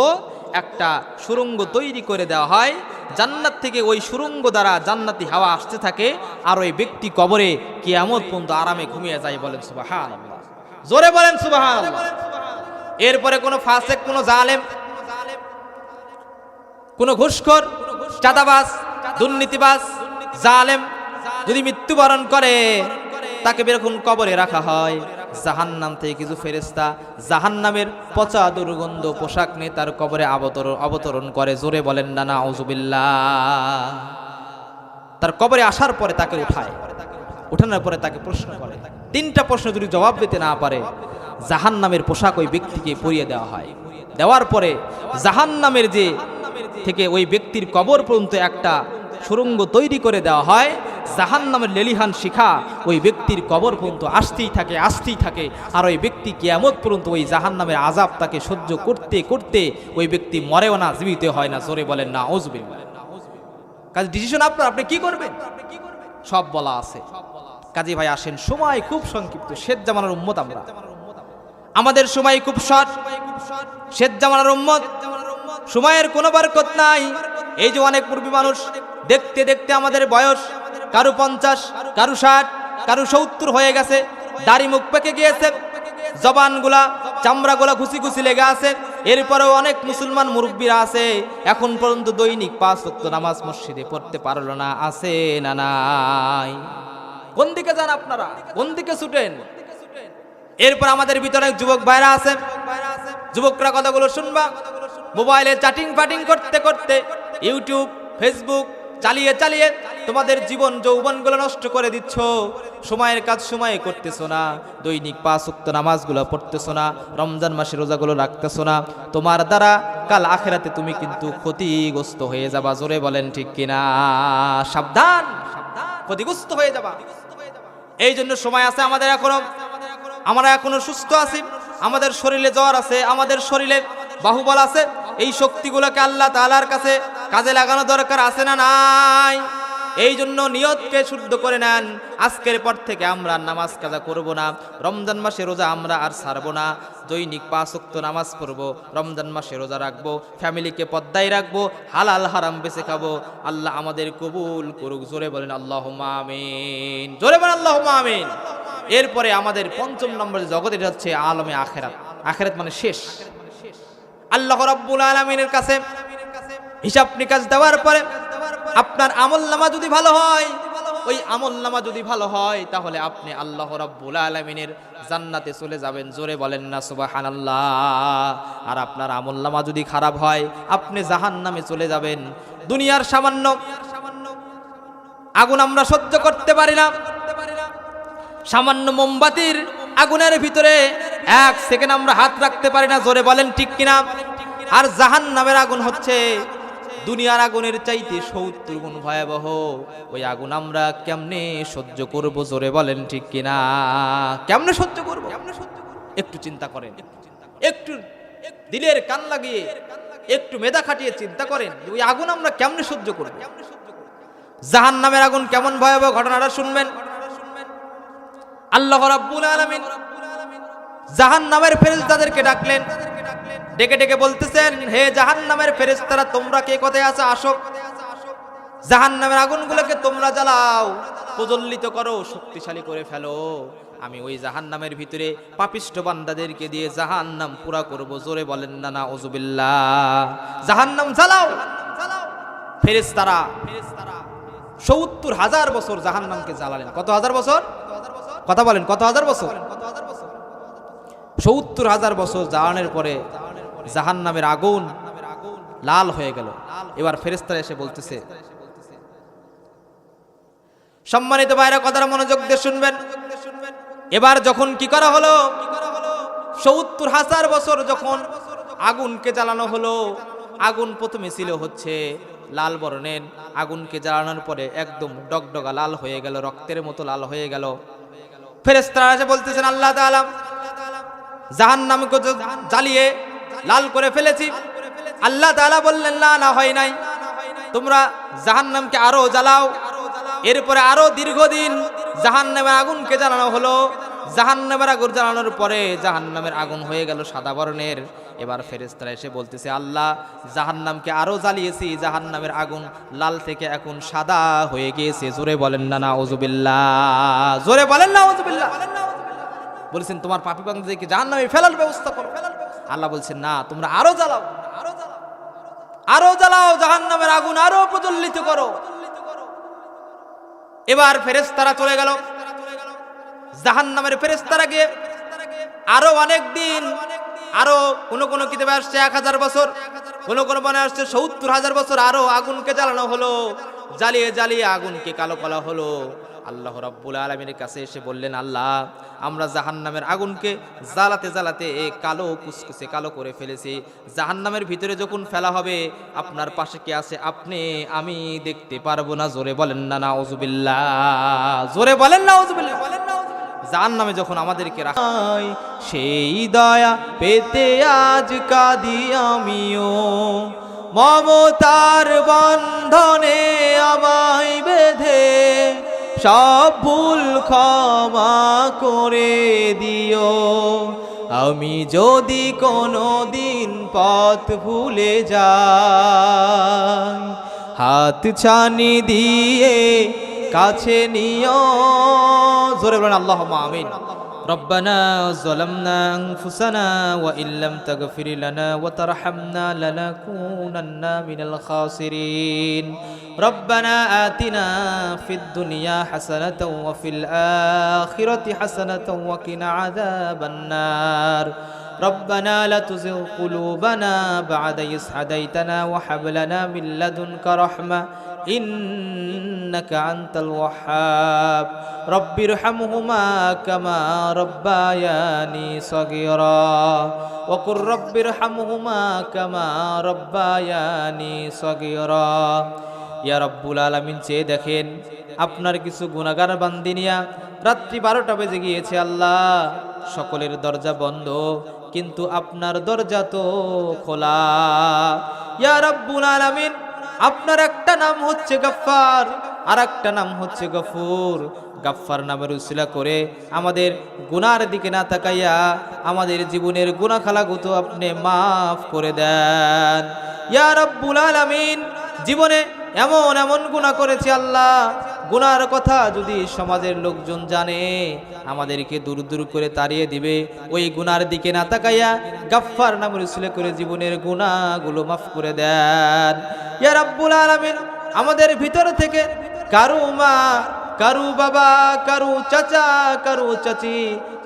একটা সুড়ঙ্গ তৈরি করে দেওয়া হয়। জান্নাত থেকে ওই সুড়ঙ্গ দ্বারা জান্নাতি হাওয়া আসতে থাকে আর ওই ব্যক্তি কবরে কিয়ামত পর্যন্ত আরামে ঘুমিয়ে যায়। বলেন সুবহানাল্লাহ, জোরে বলেন সুবহানাল্লাহ। এরপরে কোনো ফাসিক, কোনো জালেম, কোনো ঘুষখোর, চাঁদাবাজ, দুর্নীতিবাজ, জালেম যদি মৃত্যুবরণ করে তাকে বেরকম কবরে রাখা হয়। জাহান্নাম থেকে কিছু ফেরেশতা জাহান্নামের পচা দুর্গন্ধ পোশাক নিয়ে তার কবরে অবতরণ করে। জোরে বলেন না নাউজুবিল্লাহ। তার কবরে আসার পরে তাকে উঠায়, উঠানোর পরে তাকে প্রশ্ন করে। 3টা প্রশ্ন যদি জবাব দিতে না পারে জাহান্নামের পোশাক ওই ব্যক্তিকে পরিয়ে দেওয়া হয়। দেওয়ার পরে জাহান্নামের যে থেকে ওই ব্যক্তির কবর পর্যন্ত একটা সুড়ঙ্গ তৈরি করে দেওয়া হয়। জাহান্নামের লেলিহান শিখা ওই ব্যক্তির কবর পর্যন্ত আসতেই থাকে, আসতেই থাকে। আর ওই ব্যক্তি কিয়ামত পর্যন্ত ওই জাহান্নামের আযাব তাকে সহ্য করতে করতে ওই ব্যক্তি মরেও না, জীবিত হয় না। জোরে বলেন না আউযুবিল্লাহ। কাজে ডিসিশন আপনার, আপনি কি করবেন সব বলা আছে। কাজী ভাই আসেন, সময় খুব সংক্ষিপ্ত, শেষ জামানার উম্মত আমরা, আমাদের সময় খুব শর্ট। শেষ জামানার উম্মত, সময়ের কোনো বরকত নাই। এই যে অনেক মুরব্বী মানুষ, দেখতে দেখতে আমাদের বয়স কারো 50, কারো 60, কারো 70 হয়ে গেছে, দাড়ি মুখ পেকে গিয়েছে, জবানগুলা চামড়াগুলা ঘুষি ঘুষি লেগে আছে। এরপরেও অনেক মুসলমান মুরব্বীরা আছে এখন পর্যন্ত দৈনিক 5 ওয়াক্ত নামাজ মসজিদে পড়তে পারলো না। আছে না নাই? কোন দিকে যান আপনারা, কোন দিকে ছুটেন? এরপর আমাদের ভিতরে যুবক ভাইরা আছে, যুবকরা কথাগুলো শুনবা, মোবাইলে চ্যাটিং ফাটিং করতে করতে, ইউটিউব, ফেসবুক চালিয়ে চালিয়ে তোমাদের জীবন যৌবনগুলো নষ্ট করে দিচ্ছ। সময়ের কাজ সময়ে করতেছো না, দৈনিক 5 ওয়াক্ত নামাজগুলো পড়তেছো না, রমজান মাসে রোজাগুলো রাখতেছো না। তোমার দ্বারা কাল আখিরাতে তুমি কিন্তু ক্ষতিগ্রস্ত হয়ে যাবা। জোরে বলেন ঠিক কিনা? সাবধান, ক্ষতিগ্রস্ত হয়ে যাবা। এই জন্য সময় আছে আমাদের এখনো, আমরা এখনো সুস্থ আছি, আমাদের শরীরে জ্বর আছে, আমাদের শরীরে বাহুবল আছে। এই শক্তিগুলোকে আল্লাহ তাআলার কাছে কাজে লাগানো দরকার আছে না নাই? এই জন্য নিয়তকে শুদ্ধ করে নেন, আজকের পর থেকে আমরা নামাজ কাজা করব না, রমজান মাসে রোজা আমরা আর ছাড়বো না, দৈনিক 5 ওয়াক্ত নামাজ পড়বো, রমজান মাসে রোজা রাখবো, ফ্যামিলিকে পদ্মায় রাখবো, হালাল হারাম বেঁচে খাবো। আল্লাহ আমাদের কবুল করুক। জোরে বলেন আল্লাহুম্মা আমিন, জোরে বলেন আল্লাহুম্মা আমিন। এরপরে আমাদের 5ম নম্বরের জগৎ, এটা হচ্ছে আলমে আখিরাত। আখিরাত মানে শেষ। আল্লাহ রাব্বুল আলামিনের কাছে হিসাব নিকাশ দেওয়ার পরে আপনার আমলনামা যদি ভালো হয়, ওই আমলনামা যদি ভালো হয় তাহলে আপনি আল্লাহ রাব্বুল আলামিনের জান্নাতে চলে যাবেন। জোরে বলেন না সুবহানাল্লাহ। আর আপনার আমলনামা যদি খারাপ হয় আপনি জাহান্নামে চলে যাবেন। দুনিয়ার সামান্য আগুন আমরা সহ্য করতে পারি না, সামান্য মোমবাতির আগুনের ভিতরে 1 সেকেন্ড আমরা হাত রাখতে পারি না। জোরে বলেন ঠিক কিনা? আর জাহান্নামের আগুন হচ্ছে দুনিয়ার আগুনের চাইতে 70 গুণ ভয়াবহ। ওই আগুন আমরা কেমনে সহ্য করব? জোরে বলেন ঠিক কিনা? কেমনে সহ্য করব? একটু চিন্তা করেন, একটু দিলের কান লাগিয়ে, একটু মেধা খাটিয়ে চিন্তা করেন, ওই আগুন আমরা কেমনে সহ্য করব? জাহান্নামের আগুন কেমন ভয়াবহ ঘটনাটা শুনবেন। আল্লাহ রাব্বুল আলামিন জাহান্নামের ফেরেশতাদেরকে ডাকলেন, ডেকে ডেকে বলতেছেন, হে জাহান্নামের ফেরেশতারা, তোমরা কে কোথায় আছো? আসো, জাহান্নামের আগুনগুলোকে তোমরা জ্বালাও, প্রজ্বলিত করো, শক্তিশালী করে ফেলো। আমি ওই জাহান্নামের ভিতরে পাপিষ্ঠ বান্দাদেরকে দিয়ে জাহান্নাম পুরা করব। জোরে বলেন না নাউজুবিল্লাহ। জাহান্নাম জ্বালাও। ফেরেশতারা 70,000 বছর জাহান্নামকে জ্বালালেন। কত হাজার বছর? কথা বলেন, কত হাজার বছর? 70,000 বছর জ্বালানোর পরে জাহান্নামের আগুন লাল হয়ে গেল। এবার ফেরেশতারা এসে বলতেছে, সম্মানিত ভাইরা কথাটা মনোযোগ দিয়ে শুনবেন। এবার যখন কি করা হলো, 70,000 বছর যখন আগুনকে জ্বালানো হলো, আগুন প্রথমে ছিল হচ্ছে লাল বর্ণের, আগুনকে জ্বালানোর পরে একদম ডগডগা লাল হয়ে গেল, রক্তের মতো লাল হয়ে গেল। ফেরেশতারা এসে বলতেছেন, আল্লাহ তাআলা জাহান্নামকে জ্বালিয়ে লাল করে ফেলেছি। আল্লাহ তাআলা বললেন, না না, হয় নাই, তোমরা জাহান্নামকে আরো জ্বালাও। এরপরে আরো দীর্ঘদিন জাহান্নামের আগুনকে জ্বালানো হলো। জাহান্নামের আগুন জ্বালানোর পরে জাহান্নামের আগুন হয়ে গেল সাদা বর্ণের। এবার ফেরেশতারা এসে বলতেছে, আল্লাহ জাহান্নামকে আরো জ্বালিয়েছি, জাহান্নামের আগুন লাল থেকে এখন সাদা হয়ে গিয়েছে। জোরে বলেন না নাউজুবিল্লাহ, জোরে বলেন না নাউজুবিল্লাহ। বলেছেন তোমার পাপী বান্দাদেরকে জাহান্নামে ফেলার ব্যবস্থা করো। আল্লাহ বলছেন না, তোমরা আরো জ্বালাও, আরো জ্বালাও, জাহান্নামের আগুন আরো প্রজ্বলিত করো। এবার ফেরেশতারা চলে গেল। জাহান্নামের ফেরেশতারা গিয়ে আরো অনেক দিন, আরো কোন কিতাবে আসছে 1000 বছর, কোন মনে আসছে 70,000 বছর আরো আগুনকে জ্বালানো হলো। জ্বালিয়ে জ্বালিয়ে আগুনকে কালো করা হলো। আল্লাহ রাব্বুল আলামিনের কাছে এসে বললেন, আল্লাহ আমরা জাহান্নামের আগুনকে জ্বালাতে জ্বালাতে কালো কুচকুচে কালো করে ফেলেছি। জাহান্নামের ভিতরে যখন ফেলা হবে আপনার পাশে কে আছে আপনি আমি দেখতে পারবো না। জোরে বলেন না নাউজুবিল্লাহ, জোরে বলেন নাউজুবিল্লাহ। জাহান্নামে যখন আমাদেরকে রাখায় সেই দয়া পেতে আজ কাঁদি আমিও, মমতার বন্ধনে আমায় বেঁধে সব ভুল ক্ষমা করে দিও। আমি যদি কোনো দিন পথ ভুলে যাই, হাত ছানি দিয়ে কাছে নিও। জোরে বলেন আল্লাহুম্মা আমিন। ربنا ظلمنا أنفسنا وإن لم تغفر لنا وترحمنا لنكونن من الخاسرين ربنا آتنا في الدنيا حسنة وفي الآخرة حسنة وقنا عذاب النار ربنا لا تزغ قلوبنا بعد إذ هديتنا وهب لنا من لدنك رحمة إنك أنت الوهاب رب ارحمهما كما ربياني صغيرا وقل رب ارحمهما كما ربياني صغيرا ইয়া রব্বুল আলামিন, চেয়ে দেখেন আপনার কিছু গুনাহগার বান্দি নিয়া রাত্রি 12টা বেজে গিয়েছে। আল্লাহ সকলের দরজা বন্ধ, কিন্তু আপনার দরজা তো খোলা। ইয়া রব্বুল আলামিন, আপনার একটা নাম হচ্ছে গফফার, আর একটা নাম হচ্ছে গফুর। গফফার নামের উসিলা করে আমাদের গুনার দিকে না তাকাইয়া আমাদের জীবনের গুনাহ খালাগুতো আপনি মাফ করে দেন। ইয়া রব্বুল আলামিন, জীবনে এমন এমন গুনাহ করেছি আল্লাহ, গুনার কথা যদি সমাজের লোকজন জানে আমাদেরকে দূর দূর করে তাড়িয়ে দিবে। ওই গুনার দিকে না তাকাইয়া গফফার নামের উসিলা করে জীবনের গুনাহগুলো মাফ করে দেন। ইয়া রব্বুল আলামিন, আমাদের ভিতর থেকে কারু মা, কারু বাবা, কারু চাচা, কারু চাচি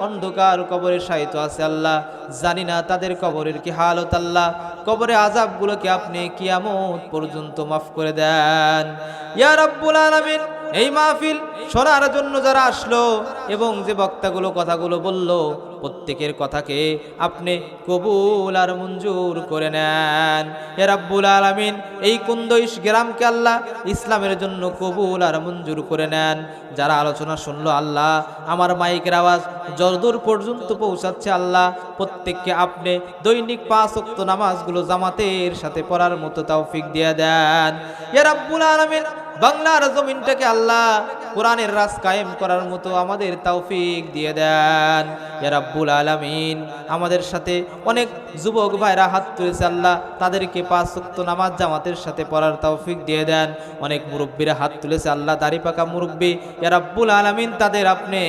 অন্ধকার কবরে শায়িত আছে আল্লাহ, জানি না তাদের কবরের কি হালত। আল্লাহ কবরে আযাবগুলোকে আপনি কিয়ামত পর্যন্ত মাফ করে দেন। ইয়া রব্বুল আলামিন, এই মাহফিল শোনার জন্য যারা আসলো এবং যে বক্তাগুলো কথাগুলো বলল, প্রত্যেকের কথাকে আপনি কবুল আর মঞ্জুর করে নেন। ইয়া রব্বুল আলামিন, এই কুন্দইশ গ্রামকে আল্লাহ ইসলামের জন্য কবুল আর মঞ্জুর করে নেন। যারা আলোচনা শুনলো আল্লাহ, আমার মাইকের আওয়াজ যতদূর পর্যন্ত পৌঁছাচ্ছে আল্লাহ, প্রত্যেককে আপনি দৈনিক 5 ওয়াক্ত নামাজগুলো জামাতের সাথে পড়ার মতো তৌফিক দিয়ে দেন। ইয়া রব্বুল আলামিন, বাংলার জমিনটাকে আল্লাহ কোরআনের রাজ কায়েম করার মতো আমাদের তৌফিক দিয়ে দেন। ইয়া রব্বুল আলামিন, আমাদের সাথে অনেক যুবক ভাইরা হাত তুলেছে আল্লাহ, তাদেরকে 5 ওয়াক্ত নামাজ জামাতের সাথে পড়ার তৌফিক দিয়ে দেন। অনেক মুরব্বীরা হাত তুলেছে আল্লাহ, দাড়ি পাকা মুরব্বী, ইয়া রব্বুল আলামিন তাদের আপনি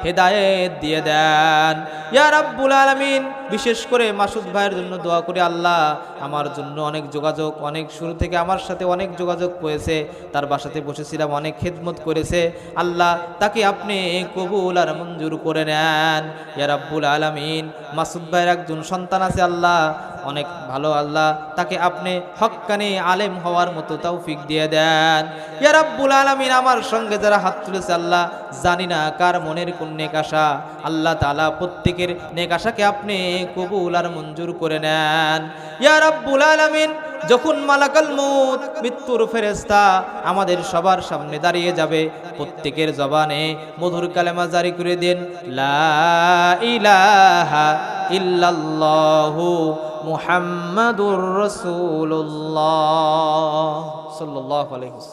হেদায়েত দিয়ে দেন। ইয়া রব্বুল আলামিন, বিশেষ করে মাসুদ ভাইয়ের জন্য দোয়া করি আল্লাহ, আমার জন্য অনেক যোগাযোগ, অনেক শুরু থেকে আমার সাথে অনেক যোগাযোগ করেছে, তার বাসাতে বসেছিলাম, অনেক খেদমত করেছে আল্লাহ, তাকে আপনি কবুল আর মঞ্জুর করে নেন। ইয়া রব্বুল আলামিন, মাসুদ ভাইয়ের একজন সন্তান আছে আল্লাহ, অনেক ভালো আল্লাহ, তাকে আপনি হক্কানি আলেম হওয়ার মতো তৌফিক দিয়ে দেন। ইয়া রব্বুল আলামিন, আমার সঙ্গে যারা হাত তুলেছে আল্লাহ, জানি না কার মনের কোন নেক আশা, আল্লাহ তাআলা প্রত্যেকের নেক আশাকে আপনি কবুল আর মঞ্জুর করে নেন। ইয়া রব্বুল আলামিন, যখন মালাকুল মউত মৃত্যুর ফেরেশতা আমাদের সবার সামনে দাঁড়িয়ে যাবে, প্রত্যেকের জবানে মধুর কালেমা জারি করে দেন, লা ইলাহা ইল্লাল্লাহু মুহাম্মাদুর রাসূলুল্লাহ সাল্লাল্লাহু আলাইহি ওয়াসাল্লাম।